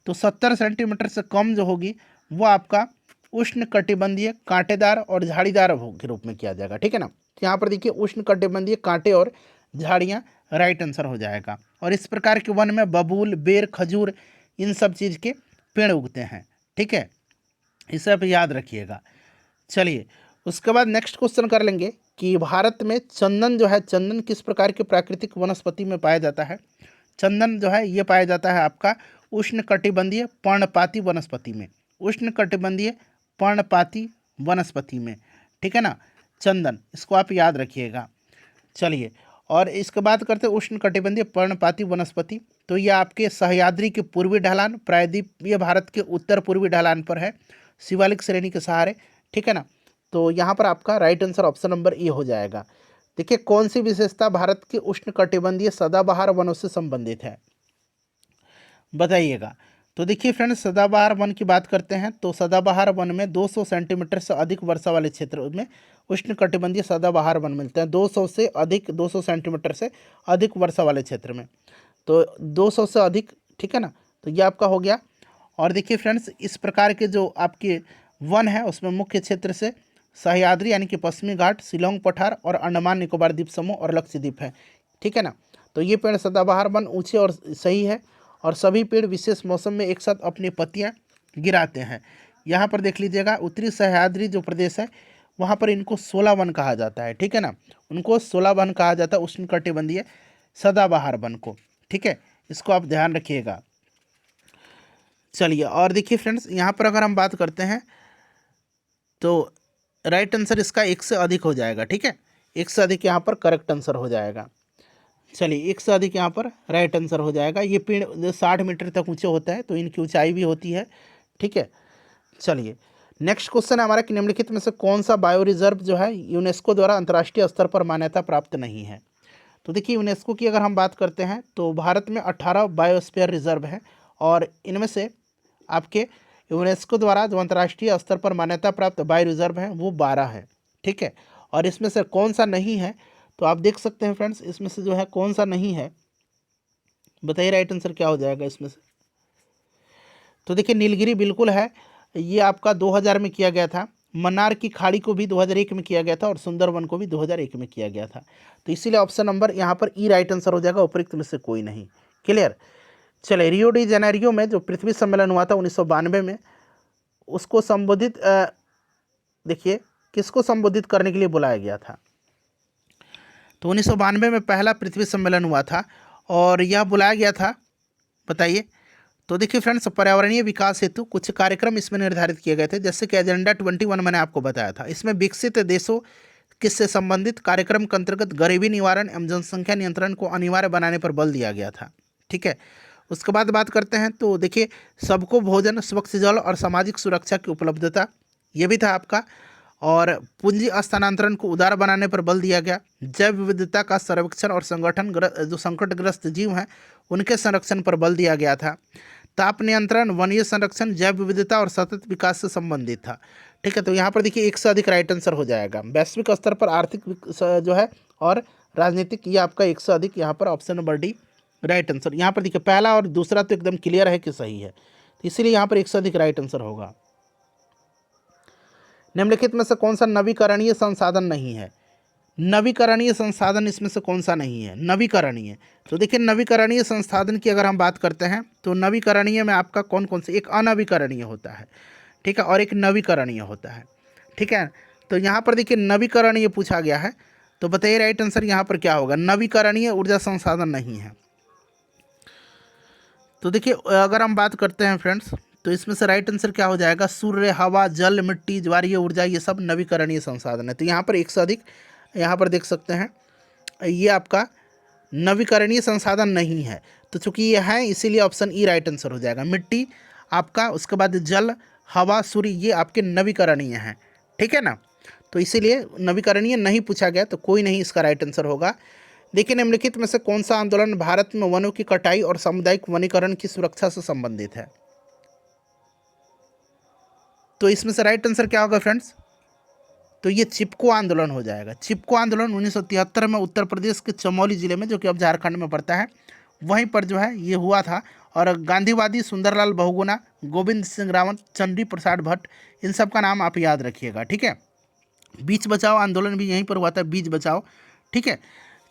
तो 70 सेंटीमीटर से कम जो होगी वो आपका उष्ण कटिबंधीय कांटेदार और झाड़ीदार के रूप में किया जाएगा, ठीक है ना। यहाँ पर देखिए, उष्ण कटिबंधीय कांटे और झाड़ियाँ राइट आंसर हो जाएगा। और इस प्रकार के वन में बबूल, बेर, खजूर, इन सब चीज़ के पेड़ उगते हैं, ठीक है, इसे आप याद रखिएगा। चलिए, उसके बाद नेक्स्ट क्वेश्चन कर लेंगे कि भारत में चंदन जो है, चंदन किस प्रकार के प्राकृतिक वनस्पति में पाया जाता है? चंदन जो है ये पाया जाता है आपका उष्ण कटिबंधीय पर्णपाती वनस्पति में, उष्ण कटिबंधीय पर्णपाती वनस्पति में, ठीक है ना, चंदन, इसको आप याद रखिएगा। चलिए, और इसके बाद करते हैं उष्ण कटिबंधीय पर्णपाती वनस्पति, तो ये आपके सह्याद्री के पूर्वी ढलान, प्रायद्वीपीय भारत के उत्तर पूर्वी ढलान पर है, शिवालिक श्रेणी के सहारे, ठीक है ना। तो यहाँ पर आपका right answer option number A हो जाएगा। देखिए, कौन सी विशेषता भारत के उष्ण कटिबंधीय सदाबहार वनों से संबंधित है बताइएगा। तो देखिए फ्रेंड्स, सदाबहार वन की बात करते हैं तो सदाबहार वन में 200 सेंटीमीटर से अधिक वर्षा वाले क्षेत्र में उष्ण कटिबंधीय सदाबहार वन मिलते हैं। 200 सेंटीमीटर से अधिक वर्षा वाले क्षेत्र में, तो 200 से अधिक, ठीक है ना, तो ये आपका हो गया। और देखिए फ्रेंड्स, इस प्रकार के जो आपके वन है उसमें मुख्य क्षेत्र से सह्याद्री यानी कि पश्चिमी घाट, शिलोंग पठार और अंडमान निकोबार द्वीप समूह और लक्षद्वीप है, ठीक है ना। तो ये पेड़ सदाबहार वन ऊंचे और सही है, और सभी पेड़ विशेष मौसम में एक साथ अपनी पत्तियां गिराते हैं। यहाँ पर देख लीजिएगा, उत्तरी सह्याद्री जो प्रदेश है वहाँ पर इनको 16 वन कहा जाता है, ठीक है ना, उनको 16 वन कहा जाता है उष्ण कटिबंधीय सदाबहार वन को, ठीक है, इसको आप ध्यान रखिएगा। चलिए, और देखिए फ्रेंड्स, यहाँ पर अगर हम बात करते हैं तो राइट आंसर इसका एक से अधिक हो जाएगा, ठीक है, एक से अधिक यहाँ पर करेक्ट आंसर हो जाएगा। चलिए, एक से अधिक यहाँ पर राइट आंसर हो जाएगा। ये पेड़ 60 मीटर तक ऊंचे होता है, तो इनकी ऊंचाई भी होती है, ठीक है। चलिए, नेक्स्ट क्वेश्चन है हमारा कि निम्नलिखित में से कौन सा बायो रिजर्व जो है यूनेस्को द्वारा अंतर्राष्ट्रीय स्तर पर मान्यता प्राप्त नहीं है? तो देखिए, यूनेस्को की अगर हम बात करते हैं तो भारत में 18 बायोस्फीयर रिजर्व हैं, और इनमें से आपके यूनेस्को द्वारा जो अंतर्राष्ट्रीय स्तर पर मान्यता प्राप्त बायो रिजर्व हैं वो 12 है, ठीक है। और इसमें से कौन सा नहीं है, तो आप देख सकते हैं फ्रेंड्स, इसमें से जो है कौन सा नहीं है, बताइए राइट आंसर क्या हो जाएगा इसमें से। तो देखिए नीलगिरी बिल्कुल है, ये आपका 2000 में किया गया था। मन्नार की खाड़ी को भी 2001 में किया गया था और सुंदरवन को भी 2001 में किया गया था। तो इसीलिए ऑप्शन नंबर यहाँ पर ई राइट आंसर हो जाएगा, उपयुक्त में से कोई नहीं। क्लियर। चले, रियो डी जेनेरियो में जो पृथ्वी सम्मेलन हुआ था 1992 में, उसको संबोधित देखिए किसको संबोधित करने के लिए बुलाया गया था। तो 1992 में पहला पृथ्वी सम्मेलन हुआ था और यह बुलाया गया था, बताइए। तो देखिए फ्रेंड्स, पर्यावरणीय विकास हेतु कुछ कार्यक्रम इसमें निर्धारित किए गए थे, जैसे कि एजेंडा 21 मैंने आपको बताया था। इसमें विकसित देशों किससे संबंधित कार्यक्रम के अंतर्गत गरीबी निवारण एवं जनसंख्या नियंत्रण को अनिवार्य बनाने पर बल दिया गया था, ठीक है। उसके बाद बात करते हैं, तो देखिए सबको भोजन, स्वच्छ जल और सामाजिक सुरक्षा की उपलब्धता, ये भी था आपका। और पूंजी स्थानांतरण को उदार बनाने पर बल दिया गया। जैव विविधता का सर्वेक्षण और संगठन, जो संकटग्रस्त जीव हैं उनके संरक्षण पर बल दिया गया था। ताप नियंत्रण, वन्य संरक्षण, जैव विविधता और सतत विकास से संबंधित था, ठीक है। तो यहाँ पर देखिए एक से अधिक राइट आंसर हो जाएगा। वैश्विक स्तर पर आर्थिक जो है और राजनीतिक, ये आपका एक से अधिक, यहाँ पर option number D right answer. यहाँ पर देखिए पहला और दूसरा तो एकदम क्लियर है कि सही है, तो इसीलिए यहाँ पर एक से अधिक राइट आंसर होगा। निम्नलिखित में से कौन सा नवीकरणीय संसाधन नहीं है? नवीकरणीय संसाधन इसमें से कौन सा नहीं है? नवीकरणीय, तो देखिए नवीकरणीय संसाधन की अगर हम बात करते हैं तो नवीकरणीय में आपका कौन कौन से, एक अनवीकरणीय होता है, ठीक है, और एक नवीकरणीय होता है, ठीक है। तो यहाँ पर देखिए नवीकरणीय पूछा गया है, तो बताइए राइट आंसर यहाँ पर क्या होगा। नवीकरणीय ऊर्जा संसाधन नहीं है। तो देखिए अगर हम बात करते हैं फ्रेंड्स, तो इसमें से राइट आंसर क्या हो जाएगा। सूर्य, हवा, जल, मिट्टी, ज्वारीय ऊर्जा, ये सब नवीकरणीय संसाधन है। तो यहाँ पर एक से अधिक, यहाँ पर देख सकते हैं ये आपका नवीकरणीय संसाधन नहीं है। तो चूंकि ये है इसीलिए ऑप्शन ई राइट आंसर हो जाएगा। मिट्टी आपका, उसके बाद जल, हवा, सूर्य, ये आपके नवीकरणीय हैं, ठीक है ना। तो इसीलिए नवीकरणीय नहीं पूछा गया, तो कोई नहीं इसका राइट आंसर होगा। देखिए निम्नलिखित में से कौन सा आंदोलन भारत में वनों की कटाई और सामुदायिक वनीकरण की सुरक्षा से संबंधित है? तो इसमें से राइट आंसर क्या होगा फ्रेंड्स। तो ये चिपको आंदोलन हो जाएगा। चिपको आंदोलन 1973 में उत्तर प्रदेश के चमोली जिले में, जो कि अब झारखंड में पड़ता है, वहीं पर जो है ये हुआ था। और गांधीवादी सुंदरलाल बहुगुणा, गोविंद सिंह रावत, चंडी प्रसाद भट्ट, इन सब का नाम आप याद रखिएगा, ठीक है। बीज बचाओ आंदोलन भी यहीं पर हुआ था, बीज बचाओ, ठीक है।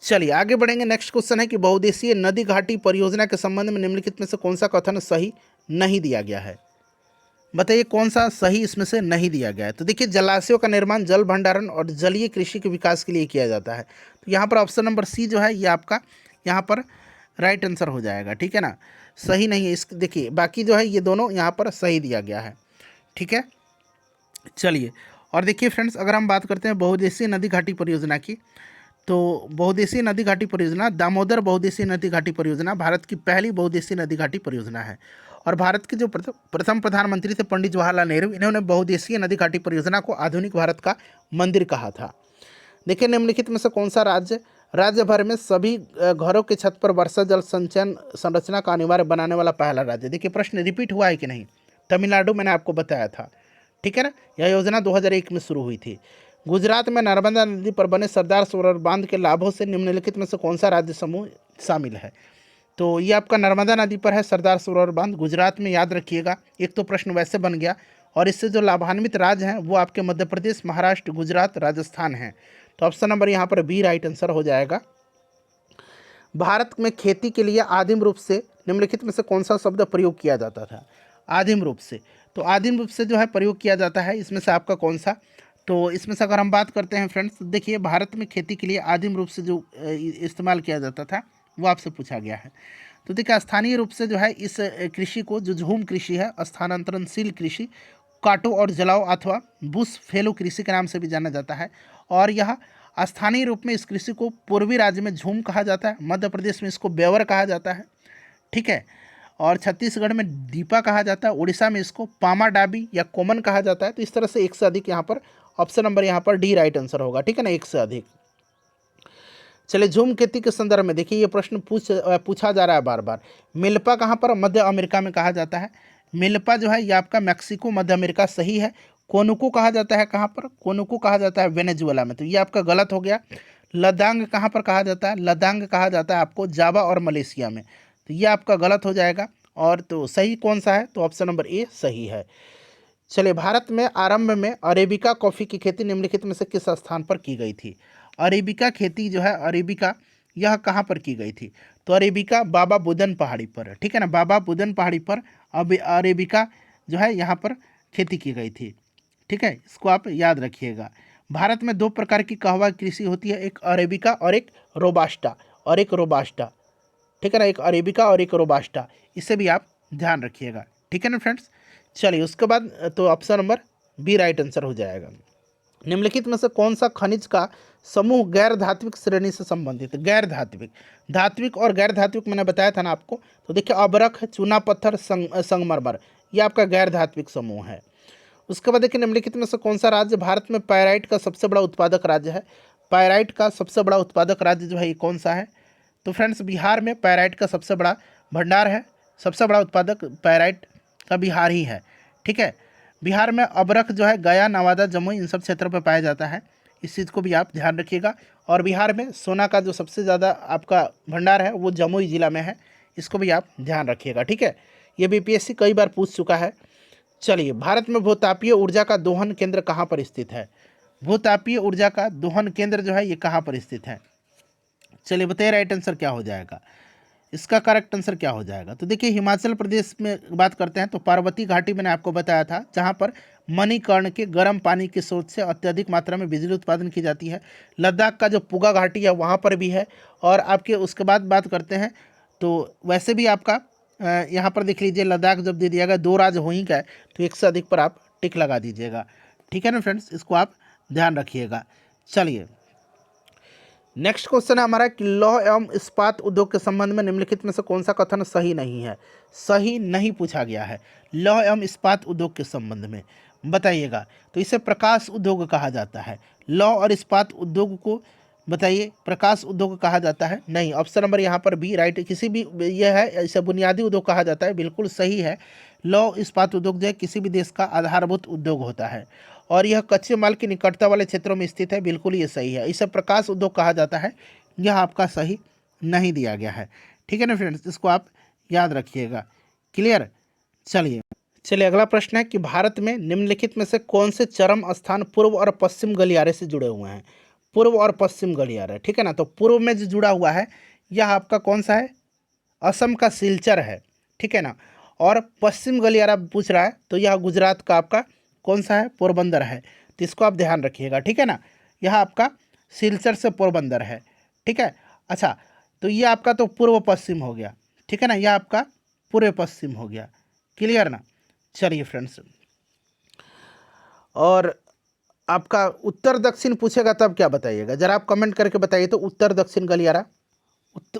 चलिए आगे बढ़ेंगे। नेक्स्ट क्वेश्चन है कि बहुउद्देशीय नदी घाटी परियोजना के संबंध में निम्नलिखित में से कौन सा कथन सही नहीं दिया गया है? बताइए कौन सा सही इसमें से नहीं दिया गया है। तो देखिए जलाशयों का निर्माण जल भंडारण और जलीय कृषि के विकास के लिए किया जाता है। तो यहाँ पर ऑप्शन नंबर सी जो है ये आपका यहाँ पर राइट आंसर हो जाएगा, ठीक है ना। सही नहीं है इस, देखिए बाकी जो है ये दोनों यहाँ पर सही दिया गया है, ठीक है। चलिए और देखिए फ्रेंड्स, अगर हम बात करते हैं बहुउद्देशीय नदी घाटी परियोजना की, तो बहुउद्देशीय नदी घाटी परियोजना, दामोदर बहुउद्देशीय नदी घाटी परियोजना भारत की पहली बहुउद्देशीय नदी घाटी परियोजना है। और भारत के जो प्रथम प्रधानमंत्री थे पंडित जवाहरलाल नेहरू, इन्होंने बहुउद्देशीय नदी घाटी परियोजना को आधुनिक भारत का मंदिर कहा था। देखिए निम्नलिखित में से कौन सा राज्य भर में सभी घरों के छत पर वर्षा जल संचयन संरचना का अनिवार्य बनाने वाला पहला राज्य? देखिए प्रश्न रिपीट हुआ है कि नहीं। तमिलनाडु, मैंने आपको बताया था, ठीक है ना। यह योजना 2001 में शुरू हुई थी। गुजरात में नर्मदा नदी पर बने सरदार सरोवर बांध के लाभों से निम्नलिखित में से कौन सा राज्य समूह शामिल है? तो ये आपका नर्मदा नदी पर है सरदार सरोवर बांध, गुजरात में, याद रखिएगा। एक तो प्रश्न वैसे बन गया, और इससे जो लाभान्वित राज्य हैं वो आपके मध्य प्रदेश, महाराष्ट्र, गुजरात, राजस्थान हैं। तो ऑप्शन नंबर यहाँ पर बी राइट आंसर हो जाएगा। भारत में खेती के लिए आदिम रूप से निम्नलिखित में से कौन सा शब्द प्रयोग किया जाता था? आदिम रूप से, तो आदिम रूप से जो है प्रयोग किया जाता है, इसमें से आपका कौन सा? तो इसमें से अगर हम बात करते हैं फ्रेंड्स, देखिए भारत में खेती के लिए आदिम रूप से जो इस्तेमाल किया जाता था वो आपसे पूछा गया है। तो देखिए स्थानीय रूप से जो है इस कृषि को, जो झूम कृषि है, स्थानांतरणशील कृषि, काटो और जलाओ अथवा बुश फेलो कृषि के नाम से भी जाना जाता है। और यह स्थानीय रूप में इस कृषि को पूर्वी राज्य में झूम कहा जाता है, मध्य प्रदेश में इसको ब्यवर कहा जाता है, ठीक है, और छत्तीसगढ़ में दीपा कहा जाता है, उड़ीसा में इसको पामा डाबी या कोमन कहा जाता है। तो इस तरह से एक से अधिक यहाँ पर ऑप्शन नंबर यहाँ पर डी राइट आंसर होगा, ठीक है ना, एक से अधिक। चलिए झूम खेती के संदर्भ में देखिए ये प्रश्न पूछा जा रहा है बार बार। मिल्पा कहाँ पर? मध्य अमेरिका में कहा जाता है। मिल्पा जो है ये आपका मैक्सिको मध्य अमेरिका सही है। कोनुको कहा जाता है कहाँ पर? कोनुको कहा जाता है वेनेजुएला में, तो ये आपका गलत हो गया। लदांग कहाँ पर कहा जाता है? लदांग कहा जाता है आपको जावा और मलेशिया में, तो ये आपका गलत हो जाएगा। और तो सही कौन सा है? तो ऑप्शन नंबर ए सही है। चलिए, भारत में आरंभ में अरेबिका कॉफ़ी की खेती निम्नलिखित में से किस स्थान पर की गई थी? अरेबिका खेती जो है, अरेबिका यह कहाँ पर की गई थी? तो अरेबिका बाबा बुदन पहाड़ी पर, ठीक है ना, बाबा बुदन पहाड़ी पर अब अरेबिका जो है यहाँ पर खेती की गई थी। ठीक है, इसको आप याद रखिएगा। भारत में दो प्रकार की कहवा कृषि होती है, एक अरेबिका और एक रोबास्टा, ठीक है ना, एक अरेबिका और एक रोबास्टा, इसे भी आप ध्यान रखिएगा। ठीक है ना फ्रेंड्स। चलिए, उसके बाद तो option number B right answer हो जाएगा। निम्नलिखित में से कौन सा खनिज का समूह गैर धात्विक श्रेणी से संबंधित है? गैर धात्विक, धात्विक और गैर धात्विक मैंने बताया था ना आपको। तो देखिए, अबरख, चूना पत्थर, संगमरमर, ये आपका गैर धात्विक समूह है। उसके बाद देखिए, निम्नलिखित में से कौन सा राज्य भारत में पायराइट का सबसे बड़ा उत्पादक राज्य है? पायराइट का सबसे बड़ा उत्पादक राज्य जो है ये कौन सा है? तो फ्रेंड्स, बिहार में पायराइट का सबसे बड़ा भंडार है, सबसे बड़ा उत्पादक पायराइट का बिहार ही है। ठीक है, बिहार में अबरख जो है गया, नवादा, जमुई इन सब क्षेत्रों पर पाया जाता है, इस चीज़ को भी आप ध्यान रखिएगा। और बिहार में सोना का जो सबसे ज़्यादा आपका भंडार है वो जमुई जिला में है, इसको भी आप ध्यान रखिएगा। ठीक है, ये बीपीएससी कई बार पूछ चुका है। चलिए, भारत में भूतापीय ऊर्जा का दोहन केंद्र कहाँ पर स्थित है? भूतापीय ऊर्जा का दोहन केंद्र जो है ये कहाँ पर स्थित है? चलिए बताइए, राइट आंसर क्या हो जाएगा, इसका करेक्ट आंसर क्या हो जाएगा? तो देखिए, हिमाचल प्रदेश में बात करते हैं तो पार्वती घाटी मैंने आपको बताया था, जहाँ पर मणिकर्ण के गर्म पानी के स्रोत से अत्यधिक मात्रा में बिजली उत्पादन की जाती है। लद्दाख का जो पुगा घाटी है वहाँ पर भी है। और आपके उसके बाद बात करते हैं तो वैसे भी आपका यहाँ पर देख लीजिए, लद्दाख जब दे दिया गया, दो राज्य हो ही गए, तो एक से अधिक पर आप टिक लगा दीजिएगा। ठीक है ना फ्रेंड्स, इसको आप ध्यान रखिएगा। चलिए, नेक्स्ट क्वेश्चन है हमारा कि लौह एवं इस्पात उद्योग के संबंध में निम्नलिखित में से कौन सा कथन सही नहीं है? सही नहीं पूछा गया है लौह एवं इस्पात उद्योग के संबंध में, बताइएगा। तो इसे प्रकाश उद्योग कहा जाता है। लौह और इस्पात उद्योग को बताइए प्रकाश उद्योग कहा जाता है? नहीं, ऑप्शन नंबर यहाँ पर बी राइट। किसी भी यह है, इसे बुनियादी उद्योग कहा जाता है, बिल्कुल सही है। लौह इस्पात उद्योग जो है किसी भी देश का आधारभूत उद्योग होता है और यह कच्चे माल की निकटता वाले क्षेत्रों में स्थित है, बिल्कुल ये सही है। इसे प्रकाश उद्योग कहा जाता है, यह आपका सही नहीं दिया गया है। ठीक है ना फ्रेंड्स, इसको आप याद रखिएगा। क्लियर। चलिए चलिए, अगला प्रश्न है कि भारत में निम्नलिखित में से कौन से चरम स्थान पूर्व और पश्चिम गलियारे से जुड़े हुए हैं? पूर्व और पश्चिम गलियारे, ठीक है ना। तो पूर्व में जो जुड़ा हुआ है यह आपका कौन सा है? असम का सिलचर है, ठीक है ना। और पश्चिम गलियारा पूछ रहा है तो यह गुजरात का आपका कौन सा है? पोरबंदर है, तो इसको आप ध्यान रखिएगा। ठीक है ना, यह आपका सिलचर से पोरबंदर है। ठीक है, अच्छा, तो ये आपका तो पूर्व पश्चिम हो गया, ठीक है ना, यह आपका पूर्व पश्चिम हो गया। क्लियर ना। चलिए फ्रेंड्स, और आपका उत्तर दक्षिण पूछेगा तब क्या बताइएगा, जरा आप कमेंट करके बताइए। तो उत्तर दक्षिण गलियारा,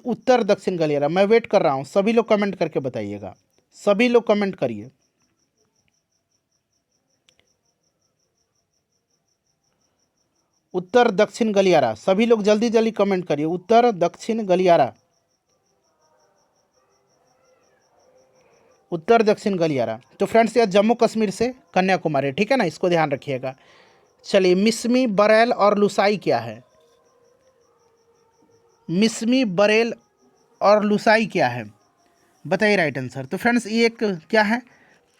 उत्तर दक्षिण गलियारा, मैं वेट कर रहा हूँ, सभी लोग कमेंट करके बताइएगा, सभी लोग कमेंट करिए। उत्तर दक्षिण गलियारा, सभी लोग जल्दी जल्दी कमेंट करिए, उत्तर दक्षिण गलियारा, उत्तर दक्षिण गलियारा। तो फ्रेंड्स, यह जम्मू कश्मीर से कन्याकुमारी, ठीक है ना, इसको ध्यान रखिएगा। चलिए, मिसमी, बरेल और लुसाई क्या है? मिसमी, बरेल और लुसाई क्या है, बताइए राइट आंसर। तो फ्रेंड्स, ये एक क्या है?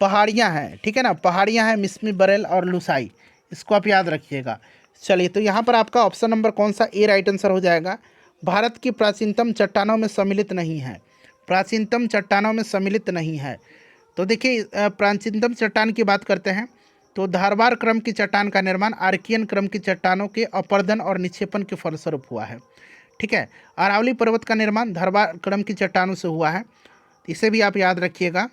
पहाड़ियाँ हैं, ठीक है ना, पहाड़ियाँ हैं मिसमी, बरेल और लुसाई, इसको आप याद रखिएगा। चलिए, तो यहाँ पर आपका ऑप्शन नंबर कौन सा ए राइट आंसर हो जाएगा? भारत की प्राचीनतम चट्टानों में सम्मिलित नहीं है, प्राचीनतम चट्टानों में सम्मिलित नहीं है। तो देखिए, प्राचीनतम चट्टान की बात करते हैं तो धारवाड़ क्रम की चट्टान का निर्माण आर्कियन क्रम की चट्टानों के अपर्दन और निक्षेपण के फलस्वरूप हुआ है। ठीक है, अरावली पर्वत का निर्माण धारवाड़ क्रम की चट्टानों से हुआ है, इसे भी आप याद रखिएगा।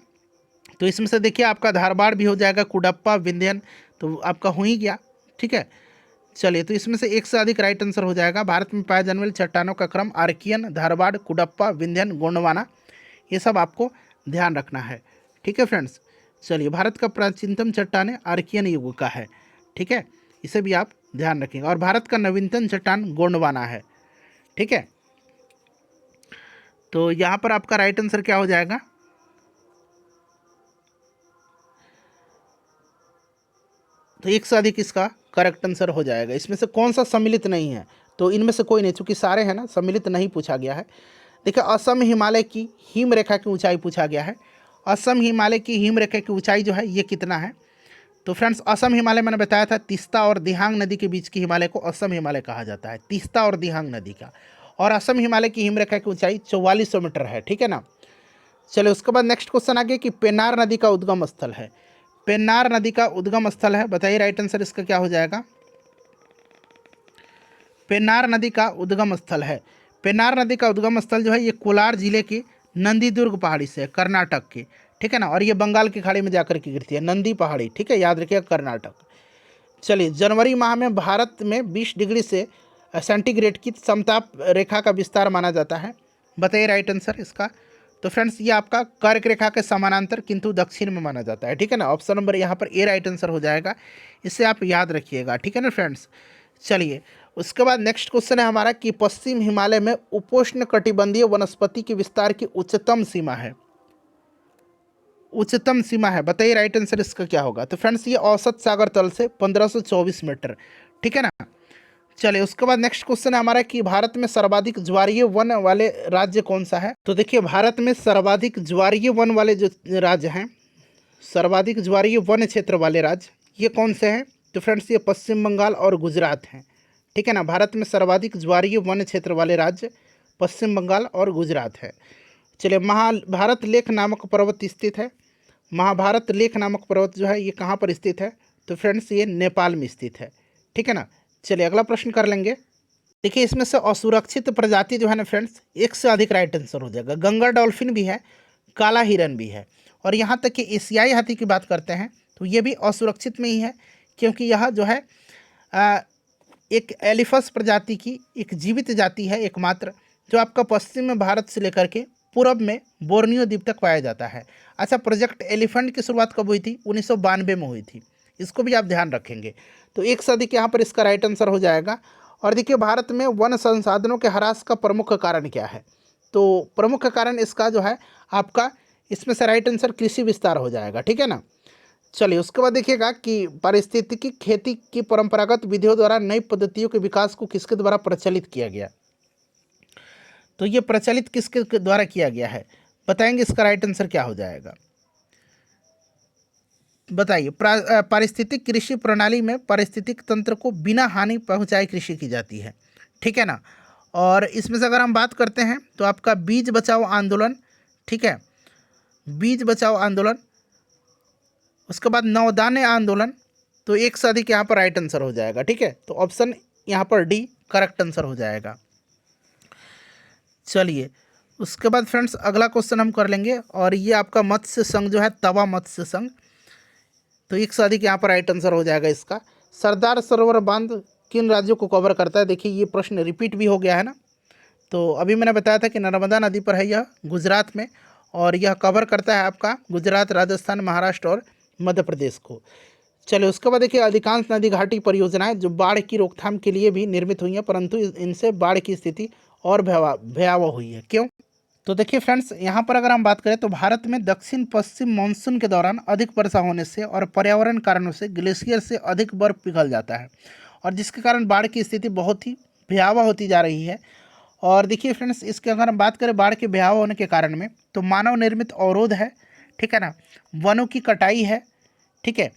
तो इसमें से देखिए, आपका धारवाड़ भी हो जाएगा, कुडप्पा, विंध्यन, तो आपका हो ही गया। ठीक है, चलिए, तो इसमें से एक से अधिक राइट आंसर हो जाएगा। भारत में पाए जाने वाली चट्टानों का क्रम आर्कियन, धारवाड़, कुडप्पा, विंध्यन, गोंडवाना, ये सब आपको ध्यान रखना है। ठीक है फ्रेंड्स, चलिए, भारत का प्राचीनतम चट्टान आर्कियन युग का है, ठीक है, इसे भी आप ध्यान रखेंगे। और भारत का नवीनतम चट्टान गोंडवाना है। ठीक है, तो यहाँ पर आपका राइट आंसर क्या हो जाएगा? तो एक से अधिक इसका करेक्ट आंसर हो जाएगा। इसमें से कौन सा सम्मिलित नहीं है, तो इनमें से कोई नहीं, चूँकि सारे हैं ना, सम्मिलित नहीं पूछा गया है। देखिए असम हिमालय की हिम रेखा की ऊंचाई पूछा गया है। असम हिमालय की हिम रेखा की ऊंचाई जो है ये कितना है? तो फ्रेंड्स असम हिमालय मैंने बताया था, तीस्ता और दिहांग नदी के बीच की हिमालय को असम हिमालय कहा जाता है, तीस्ता और दिहांग नदी का। और असम हिमालय की हिम रेखा की ऊंचाई 4400 मीटर है, ठीक है ना। चलिए उसके बाद नेक्स्ट क्वेश्चन आ गया कि पेन्नार नदी का उद्गम स्थल है। पेन्नार नदी का उद्गम स्थल है, बताइए राइट आंसर इसका क्या हो जाएगा? पेन्नार नदी का उद्गम स्थल है। पेन्नार नदी का उद्गम स्थल जो है ये कोलार जिले के नंदीदुर्ग पहाड़ी से है, कर्नाटक के, ठीक है ना। और ये बंगाल की खाड़ी में जाकर के गिरती है, नंदी पहाड़ी, ठीक है, याद रखिएगा कर्नाटक। चलिए जनवरी माह में भारत में 20 डिग्री से सेंटीग्रेड की समताप रेखा का विस्तार माना जाता है, बताइए राइट आंसर इसका। तो फ्रेंड्स ये आपका कर्क रेखा के समानांतर किंतु दक्षिण में माना जाता है, ठीक है ना। ऑप्शन नंबर यहाँ पर ए राइट आंसर हो जाएगा, इसे आप याद रखिएगा, ठीक है ना फ्रेंड्स। चलिए उसके बाद नेक्स्ट क्वेश्चन है हमारा कि पश्चिम हिमालय में उपोष्ण कटिबंधीय वनस्पति की विस्तार की उच्चतम सीमा है, उच्चतम सीमा है, बताइए राइट आंसर इसका क्या होगा। तो फ्रेंड्स ये औसत सागर तल से 1524 मीटर, ठीक है ना। चलिए उसके बाद नेक्स्ट क्वेश्चन है हमारा कि भारत में सर्वाधिक ज्वारीय वन वाले राज्य कौन सा है। तो देखिए भारत में सर्वाधिक ज्वारीय वन वाले जो राज्य हैं, सर्वाधिक ज्वारीय वन क्षेत्र वाले राज्य ये कौन से हैं? तो फ्रेंड्स ये पश्चिम बंगाल और गुजरात हैं, ठीक है ना। भारत में सर्वाधिक ज्वारीय वन क्षेत्र वाले राज्य पश्चिम बंगाल और गुजरात है। चलिए महाभारत लेख नामक पर्वत स्थित है। महाभारत लेख नामक पर्वत जो है ये कहाँ पर स्थित है? तो फ्रेंड्स ये नेपाल में स्थित है, ठीक है ना। चलिए अगला प्रश्न कर लेंगे। देखिए इसमें से असुरक्षित प्रजाति जो है ना फ्रेंड्स, एक से अधिक राइट आंसर हो जाएगा। गंगा डॉल्फिन भी है, काला हिरन भी है, और यहाँ तक कि एशियाई हाथी की बात करते हैं तो ये भी असुरक्षित में ही है, क्योंकि यह जो है एक एलिफस प्रजाति की एक जीवित जाति है एकमात्र, जो आपका पश्चिम में भारत से लेकर के पूर्व में बोर्नियो द्वीप तक पाया जाता है। अच्छा, प्रोजेक्ट एलिफेंट की शुरुआत कब हुई थी? 1992 में हुई थी, इसको भी आप ध्यान रखेंगे। तो एक से अधिक यहाँ पर इसका राइट आंसर हो जाएगा। और देखिए भारत में वन संसाधनों के ह्रास का प्रमुख कारण क्या है? तो प्रमुख कारण इसका जो है आपका, इसमें से राइट आंसर कृषि विस्तार हो जाएगा, ठीक है ना। चलिए उसके बाद देखिएगा कि पारिस्थितिकी खेती की परंपरागत विधियों द्वारा नई पद्धतियों के विकास को किसके द्वारा प्रचलित किया गया? तो ये प्रचलित किसके द्वारा किया गया है, बताएंगे इसका राइट आंसर क्या हो जाएगा? बताइए। पारिस्थितिक कृषि प्रणाली में पारिस्थितिक तंत्र को बिना हानि पहुंचाए कृषि की जाती है, ठीक है ना। और इसमें से अगर हम बात करते हैं तो आपका बीज बचाओ आंदोलन, ठीक है, बीज बचाओ आंदोलन, उसके बाद नवदान्य आंदोलन, तो एक से अधिक यहाँ पर राइट आंसर हो जाएगा, ठीक है। तो ऑप्शन यहाँ पर डी करेक्ट आंसर हो जाएगा। चलिए उसके बाद फ्रेंड्स अगला क्वेश्चन हम कर लेंगे, और ये आपका मत्स्य संघ जो है, तवा मत्स्य संघ, तो एक से अधिक यहाँ पर राइट आंसर हो जाएगा इसका। सरदार सरोवर बांध किन राज्यों को कवर करता है? देखिए ये प्रश्न रिपीट भी हो गया है ना। तो अभी मैंने बताया था कि नर्मदा नदी पर है यह, गुजरात में, और यह कवर करता है आपका गुजरात, राजस्थान, महाराष्ट्र और मध्य प्रदेश को। चलिए उसके बाद देखिए अधिकांश नदी घाटी परियोजनाएं जो बाढ़ की रोकथाम के लिए भी निर्मित हुई हैं, परंतु इनसे बाढ़ की स्थिति और भयावह हुई है, क्यों? तो देखिए फ्रेंड्स यहाँ पर अगर हम बात करें तो भारत में दक्षिण पश्चिम मानसून के दौरान अधिक वर्षा होने से और पर्यावरण कारणों से ग्लेशियर से अधिक बर्फ पिघल जाता है, और जिसके कारण बाढ़ की स्थिति बहुत ही भयावह होती जा रही है। और देखिए फ्रेंड्स इसके अगर हम बात करें बाढ़ के भयावह होने के कारण में, तो मानव निर्मित अवरोध है, ठीक है ना, वनों की कटाई है, ठीक है,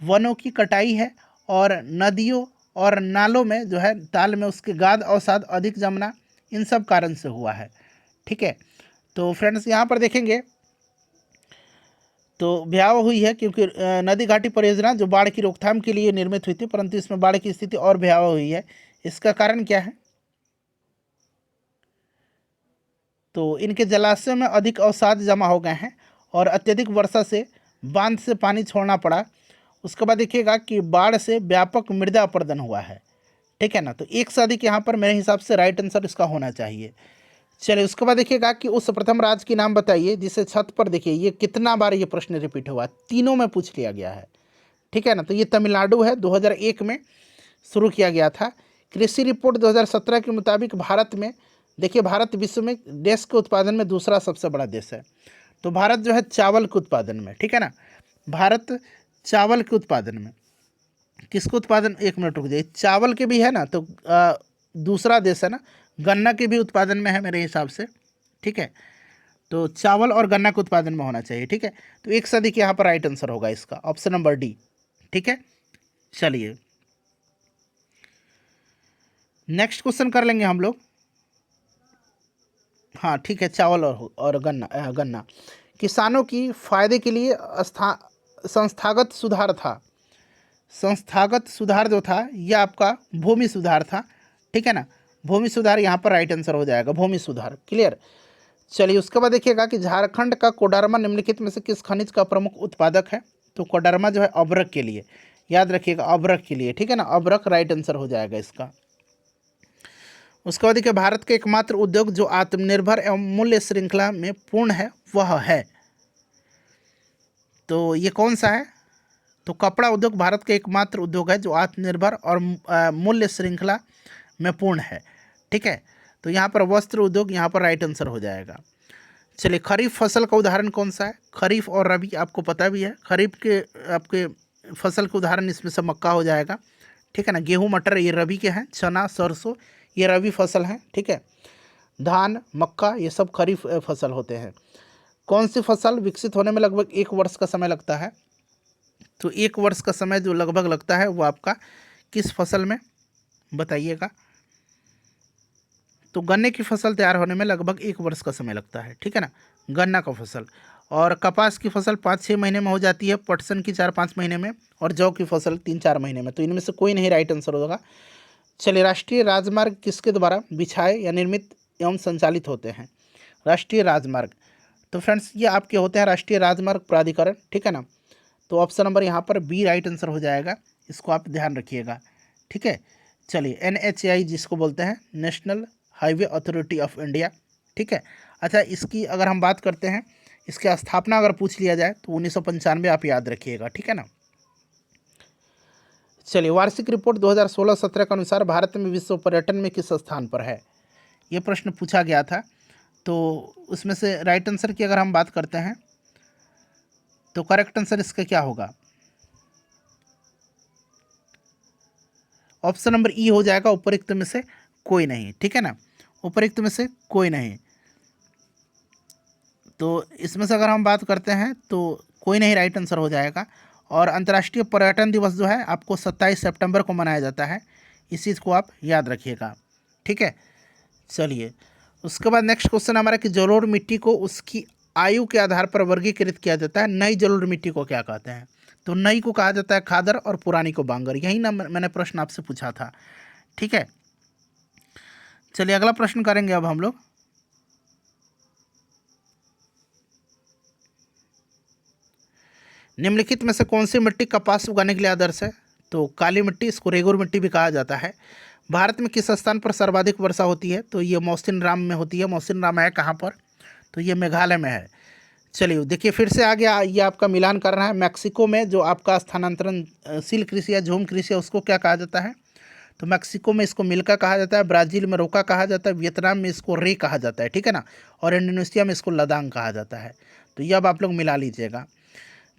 वनों की कटाई है, और नदियों और नालों में जो है ताल में उसके गाद अवसाद अधिक जमना, इन सब कारण से हुआ है, ठीक है। तो फ्रेंड्स यहाँ पर देखेंगे तो भयावह हुई है, क्योंकि नदी घाटी परियोजना जो बाढ़ की रोकथाम के लिए निर्मित हुई थी, परंतु इसमें बाढ़ की स्थिति और भयावह हुई है। इसका कारण क्या है? तो इनके जलाशयों में अधिक अवसाद जमा हो गए हैं, और अत्यधिक वर्षा से बांध से पानी छोड़ना पड़ा। उसके बाद देखिएगा कि बाढ़ से व्यापक मृदा अपरदन हुआ है, ठीक है ना। तो एक से अधिक यहाँ पर मेरे हिसाब से राइट आंसर इसका होना चाहिए। चलिए उसके बाद देखिएगा कि उस प्रथम राज्य की नाम बताइए जिसे छत पर, देखिए ये कितना बार ये प्रश्न रिपीट हुआ, तीनों में पूछ लिया गया है, ठीक है ना। तो ये तमिलनाडु है, 2001 में शुरू किया गया था। कृषि रिपोर्ट 2017 के मुताबिक भारत में, देखिए भारत विश्व में देश के उत्पादन में दूसरा सबसे बड़ा देश है। तो भारत जो है चावल के उत्पादन में, ठीक है ना, भारत चावल के उत्पादन में किसको उत्पादन, 1 मिनट रुक जाइए, चावल के भी है ना, तो दूसरा देश है ना, गन्ना के भी उत्पादन में है मेरे हिसाब से, ठीक है। तो चावल और गन्ना के उत्पादन में होना चाहिए, ठीक है। तो 1 सदी यहाँ पर राइट आंसर होगा इसका, ऑप्शन नंबर डी, ठीक है। चलिए नेक्स्ट क्वेश्चन कर लेंगे हम लोग। हाँ ठीक है, चावल और गन्ना किसानों की फायदे के लिए संस्थागत सुधार था। संस्थागत सुधार जो था यह आपका भूमि सुधार था, ठीक है ना। भूमि सुधार यहाँ पर राइट आंसर हो जाएगा, भूमि सुधार, क्लियर। चलिए उसके बाद देखिएगा कि झारखंड का कोडरमा निम्नलिखित में से किस खनिज का प्रमुख उत्पादक है। तो कोडरमा जो है अब्रक के लिए, याद रखिएगा अब्रक के लिए, ठीक है ना, अब्रक राइट आंसर हो जाएगा इसका। उसके बाद देखिए भारत का एकमात्र उद्योग जो आत्मनिर्भर एवं मूल्य श्रृंखला में पूर्ण है वह है, तो ये कौन सा है। तो कपड़ा उद्योग भारत का एकमात्र उद्योग है जो आत्मनिर्भर और मूल्य श्रृंखला में पूर्ण है, ठीक है। तो यहाँ पर वस्त्र उद्योग यहाँ पर राइट आंसर हो जाएगा। चलिए खरीफ फसल का उदाहरण कौन सा है। खरीफ और रबी आपको पता भी है, खरीफ के आपके फसल के उदाहरण इसमें से मक्का हो जाएगा, ठीक है ना। गेहूँ मटर ये रबी के हैं, चना सरसों ये रबी फसल हैं, ठीक है। धान मक्का ये सब खरीफ फसल होते हैं। कौन सी फसल विकसित होने में लगभग 1 वर्ष का समय लगता है। तो 1 वर्ष का समय जो लगभग लगता है वो आपका किस फसल में बताइएगा। तो गन्ने की फसल तैयार होने में लगभग 1 वर्ष का समय लगता है, ठीक है ना, गन्ना का फसल। और कपास की फसल 5-6 महीने में हो जाती है, पटसन की 4-5 महीने में, और जौ की फसल 3-4 महीने में। तो इनमें से कोई नहीं राइट आंसर होगा। चलिए राष्ट्रीय राजमार्ग किसके द्वारा बिछाए या निर्मित एवं संचालित होते हैं। राष्ट्रीय राजमार्ग, तो फ्रेंड्स ये आपके होते हैं राष्ट्रीय राजमार्ग प्राधिकरण, ठीक है ना। तो ऑप्शन नंबर यहाँ पर बी राइट आंसर हो जाएगा, इसको आप ध्यान रखिएगा, ठीक है। चलिए NHAI जिसको बोलते हैं national highway authority of India, ठीक है। अच्छा इसकी अगर हम बात करते हैं, इसकी स्थापना अगर पूछ लिया जाए तो 1995 आप याद रखिएगा, ठीक है ना। चलिए वार्षिक रिपोर्ट 2016-17 के अनुसार भारत में विश्व पर्यटन में किस स्थान पर है, ये प्रश्न पूछा गया था। तो उसमें से राइट आंसर की अगर हम बात करते हैं तो करेक्ट आंसर इसका क्या होगा, ऑप्शन नंबर ई हो जाएगा, उपरोक्त में से कोई नहीं, ठीक है ना, उपरोक्त में से कोई नहीं। तो इसमें से अगर हम बात करते हैं तो कोई नहीं राइट आंसर हो जाएगा। और अंतर्राष्ट्रीय पर्यटन दिवस जो है आपको 27 सितंबर को मनाया जाता है, इस चीज़ को आप याद रखिएगा, ठीक है। चलिए उसके बाद नेक्स्ट क्वेश्चन हमारा कि जलोढ़ मिट्टी को उसकी आयु के आधार पर वर्गीकृत किया जाता है। नई जलोढ़ मिट्टी को क्या कहते हैं। तो नई को कहा जाता है खादर और पुरानी को बांगर, यही ना मैंने प्रश्न आपसे पूछा था, ठीक है। चलिए अगला प्रश्न करेंगे अब हम लोग। निम्नलिखित में से कौन सी मिट्टी कपास उगाने के लिए आदर्श है। तो काली मिट्टी, इसको रेगुर मिट्टी भी कहा जाता है। भारत में किस स्थान पर सर्वाधिक वर्षा होती है। तो ये मौसिन राम में होती है। मौसिन राम है कहाँ पर, तो ये मेघालय में है। चलिए देखिए फिर से आ गया, ये आपका मिलान कर रहा है। मैक्सिको में जो आपका स्थानांतरणशील कृषि या झूम कृषि है उसको क्या कहा जाता है। तो मैक्सिको में इसको मिल्का कहा जाता है, ब्राज़ील में रोका कहा जाता है, वियतनाम में इसको रे कहा जाता है, ठीक है ना, और इंडोनेशिया में इसको लदांग कहा जाता है। तो ये अब आप लोग मिला लीजिएगा।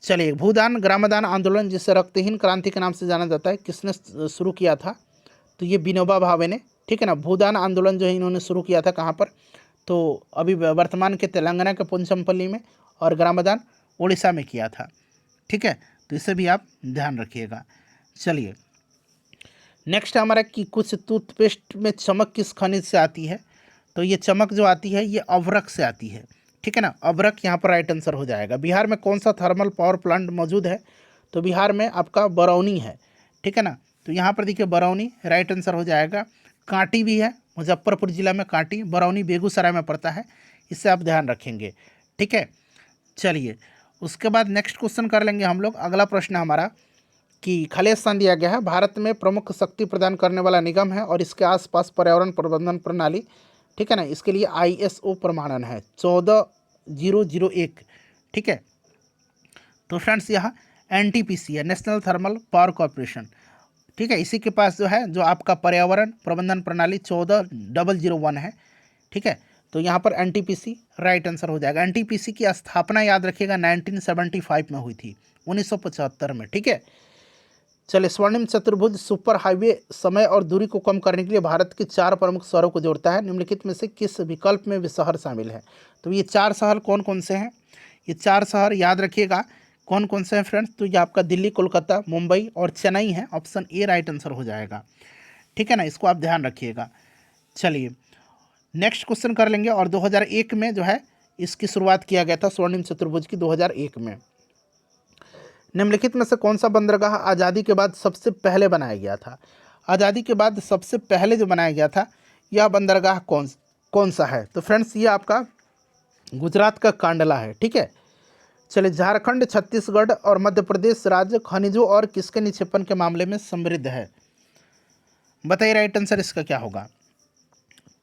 चलिए भूदान ग्रामदान आंदोलन जिसे रक्तहीन क्रांति के नाम से जाना जाता है, किसने शुरू किया था। तो ये विनोबा भावे ने, ठीक है ना। भूदान आंदोलन जो है इन्होंने शुरू किया था कहाँ पर, तो अभी वर्तमान के तेलंगाना के पोचमपल्ली में, और ग्रामदान उड़ीसा में किया था, ठीक है। तो इसे भी आप ध्यान रखिएगा। चलिए नेक्स्ट हमारा कि कुछ टूथपेस्ट में चमक किस खनिज से आती है। तो ये चमक जो आती है ये अवरक से आती है, ठीक है ना, अवरक यहाँ पर राइट आंसर हो जाएगा। बिहार में कौन सा थर्मल पावर प्लांट मौजूद है। तो बिहार में आपका बरौनी है, ठीक है ना। तो यहाँ पर देखिए बरौनी राइट आंसर हो जाएगा। कांटी भी है, मुजफ्फरपुर जिला में कांटी, बरौनी बेगूसराय में पड़ता है, इससे आप ध्यान रखेंगे, ठीक है। चलिए उसके बाद नेक्स्ट क्वेश्चन कर लेंगे हम लोग। अगला प्रश्न हमारा कि खाली स्थान दिया गया है, भारत में प्रमुख शक्ति प्रदान करने वाला निगम है और इसके आसपास पर्यावरण प्रबंधन प्रणाली, ठीक है ना, इसके लिए ISO प्रमाणन है 14001, ठीक है। तो फ्रेंड्स यहाँ NTPC है, नेशनल थर्मल पावर कॉर्पोरेशन, ठीक है। इसी के पास जो है जो आपका पर्यावरण प्रबंधन प्रणाली 14001 है, ठीक है। तो यहाँ पर NTPC राइट आंसर हो जाएगा। NTPC की स्थापना याद रखिएगा 1975 में हुई थी, 1975 में, ठीक है। चलिए, स्वर्णिम चतुर्भुज सुपर हाईवे समय और दूरी को कम करने के लिए भारत के 4 प्रमुख शहरों को जोड़ता है। निम्नलिखित में से किस विकल्प में वे शहर शामिल है? तो ये 4 शहर कौन कौन से हैं? ये 4 शहर याद रखिएगा कौन कौन से हैं फ्रेंड्स। तो ये आपका दिल्ली, कोलकाता, मुंबई और चेन्नई है। ऑप्शन ए राइट आंसर हो जाएगा, ठीक है ना, इसको आप ध्यान रखिएगा। चलिए नेक्स्ट क्वेश्चन कर लेंगे। और 2001 में जो है इसकी शुरुआत किया गया था, स्वर्णिम चतुर्भुज की 2001 में। निम्नलिखित में से कौन सा बंदरगाह आज़ादी के बाद सबसे पहले बनाया गया था? आज़ादी के बाद सबसे पहले जो बनाया गया था यह बंदरगाह कौन सा है? तो फ्रेंड्स ये आपका गुजरात का कांडला है, ठीक है। चलिए, झारखंड, छत्तीसगढ़ और मध्य प्रदेश राज्य खनिजों और किसके निक्षेपण के मामले में समृद्ध है? बताइए राइट आंसर इसका क्या होगा।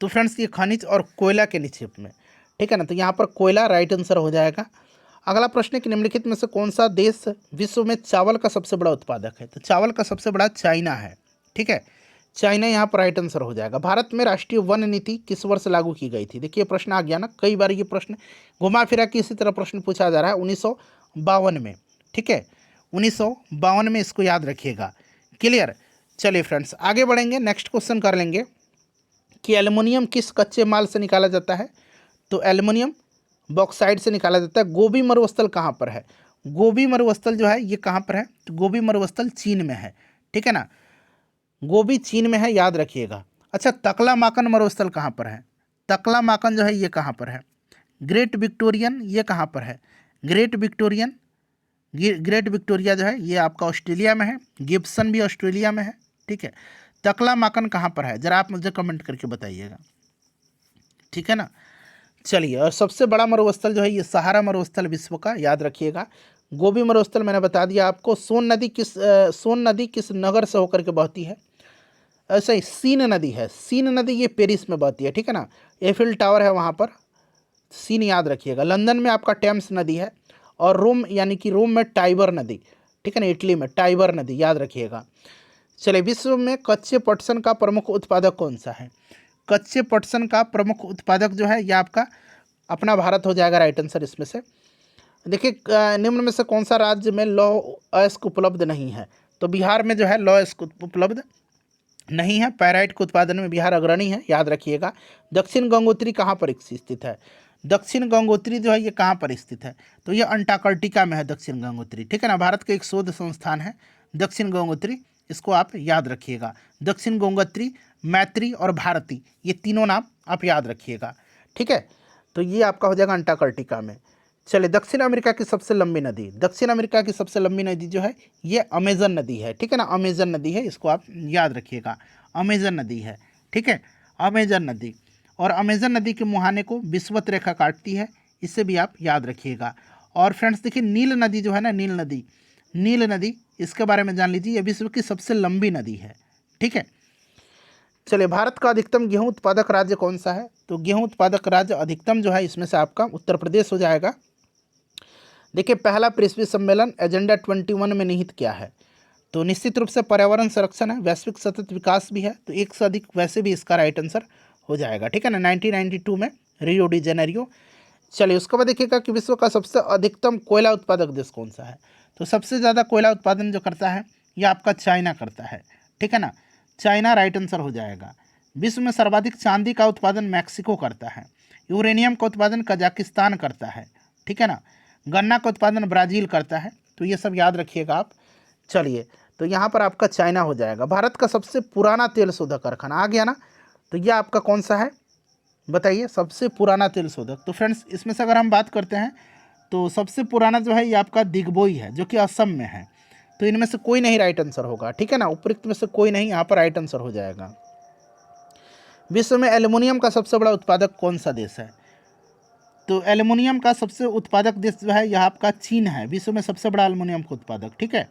तो फ्रेंड्स ये खनिज और कोयला के निक्षेप में, ठीक है ना, तो यहाँ पर कोयला राइट आंसर हो जाएगा। अगला प्रश्न है कि निम्नलिखित में से कौन सा देश विश्व में चावल का सबसे बड़ा उत्पादक है? तो चावल का सबसे बड़ा चाइना है, ठीक है, चाइना यहाँ पर राइट आंसर हो जाएगा। भारत में राष्ट्रीय वन नीति किस वर्ष लागू की गई थी? देखिए प्रश्न आ गया ना, कई बार ये प्रश्न घुमा फिरा के इसी तरह प्रश्न पूछा जा रहा है। 1952 में, ठीक है, 1952 में, इसको याद रखिएगा। क्लियर। चलिए फ्रेंड्स आगे बढ़ेंगे, नेक्स्ट क्वेश्चन कर लेंगे कि एल्युमिनियम किस कच्चे माल से निकाला जाता है? तो एल्युमिनियम बॉक्साइड से निकाला जाता है। गोबी मरुस्थल कहाँ पर है? गोबी मरुस्थल जो है ये कहाँ पर है? तो गोबी मरुस्थल चीन में है, ठीक है ना, गोबी चीन में है, याद रखिएगा। अच्छा, तकलामाकन मरुस्थल कहाँ पर है? तकलामाकन जो है ये कहाँ पर है? ग्रेट विक्टोरियन ये कहाँ पर है? ग्रेट विक्टोरिया जो है ये आपका ऑस्ट्रेलिया में है। गिब्सन भी ऑस्ट्रेलिया में है, ठीक है। तकलामाकन कहाँ पर है जरा आप मुझे कमेंट करके बताइएगा, ठीक है ना। चलिए, और सबसे बड़ा मरुस्थल जो है ये सहारा मरुस्थल विश्व का, याद रखिएगा। गोबी मरुस्थल मैंने बता दिया आपको। सोन नदी किस नगर से होकर के बहती है? ऐसा ही सीन नदी है, सीन नदी ये पेरिस में बहती है, ठीक है ना, एफिल टावर है वहाँ पर, सीन याद रखिएगा। लंदन में आपका टेम्स नदी है और रोम यानी कि रोम में टाइबर नदी, ठीक है ना, इटली में टाइबर नदी, याद रखिएगा। चलिए, विश्व में कच्चे पटसन का प्रमुख उत्पादक कौन सा है? कच्चे पटसन का प्रमुख उत्पादक जो है यह आपका अपना भारत हो जाएगा, राइट आंसर इसमें से। देखिए निम्न में से कौन सा राज्य में लौह अयस्क उपलब्ध नहीं है? तो बिहार में जो है लौह अयस्क उपलब्ध नहीं है। पैराइट के उत्पादन में बिहार अग्रणी है, याद रखिएगा। दक्षिण गंगोत्री कहाँ पर स्थित है? दक्षिण गंगोत्री जो है ये कहाँ पर स्थित है? तो ये अंटार्कटिका में है दक्षिण गंगोत्री, ठीक है ना। भारत का एक शोध संस्थान है दक्षिण गंगोत्री, इसको आप याद रखिएगा। दक्षिण गंगोत्री, मैत्री और भारती, ये तीनों नाम आप याद रखिएगा, ठीक है। तो ये आपका हो जाएगा अंटार्कटिका में। चलिए, दक्षिण अमेरिका की सबसे लंबी नदी, दक्षिण अमेरिका की सबसे लंबी नदी जो है ये अमेजन नदी है, ठीक है ना, अमेजन नदी है, इसको आप याद रखिएगा। अमेजन नदी है, ठीक है, अमेजन नदी। और अमेजन नदी के मुहाने को विषुवत रेखा काटती है, इसे भी आप याद रखिएगा। और फ्रेंड्स देखिए नील नदी जो है ना, नील नदी इसके बारे में जान लीजिए, ये विश्व की सबसे लंबी नदी है, ठीक है। चलिए, भारत का अधिकतम गेहूं उत्पादक राज्य कौन सा है? तो गेहूं उत्पादक राज्य अधिकतम जो है इसमें से आपका उत्तर प्रदेश हो जाएगा। देखिए, पहला पृथ्वी सम्मेलन एजेंडा 21 में निहित क्या है? तो निश्चित रूप से पर्यावरण संरक्षण है, वैश्विक सतत विकास भी है, तो एक से अधिक वैसे भी इसका राइट आंसर हो जाएगा, ठीक है ना, 1992 में रियो डी जेनेरियो। चलिए, उसके बाद देखिएगा कि विश्व का सबसे अधिकतम कोयला उत्पादक देश कौन सा है? तो सबसे ज़्यादा कोयला उत्पादन जो करता है यह आपका चाइना करता है, ठीक है ना, चाइना राइट आंसर हो जाएगा। विश्व में सर्वाधिक चांदी का उत्पादन मैक्सिको करता है। यूरेनियम का उत्पादन कजाकिस्तान करता है, ठीक है ना। गन्ना का उत्पादन ब्राज़ील करता है, तो ये सब याद रखिएगा आप। चलिए, तो यहाँ पर आपका चाइना हो जाएगा। भारत का सबसे पुराना तेल शोधक कारखाना आ गया ना, तो यह आपका कौन सा है बताइए, सबसे पुराना तेल शोधक। तो फ्रेंड्स इसमें से अगर हम बात करते हैं तो सबसे पुराना जो है ये आपका दिग्बोई है, जो कि असम में है। तो इनमें से कोई नहीं राइट आंसर होगा, ठीक है ना, उपयुक्त में से कोई नहीं यहाँ पर राइट आंसर हो जाएगा। विश्व में एल्युमिनियम का सबसे बड़ा उत्पादक कौन सा देश है? तो एल्युमिनियम का सबसे उत्पादक देश जो है यह आपका चीन है, विश्व में सबसे बड़ा एल्युमिनियम का उत्पादक, ठीक है।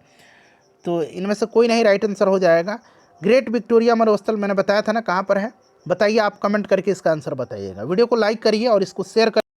तो इनमें से कोई नहीं राइट आंसर हो जाएगा। ग्रेट विक्टोरिया मरुस्थल मैंने बताया था ना कहाँ पर है, बताइए आप कमेंट करके इसका आंसर बताइएगा। वीडियो को लाइक करिए और इसको शेयर कर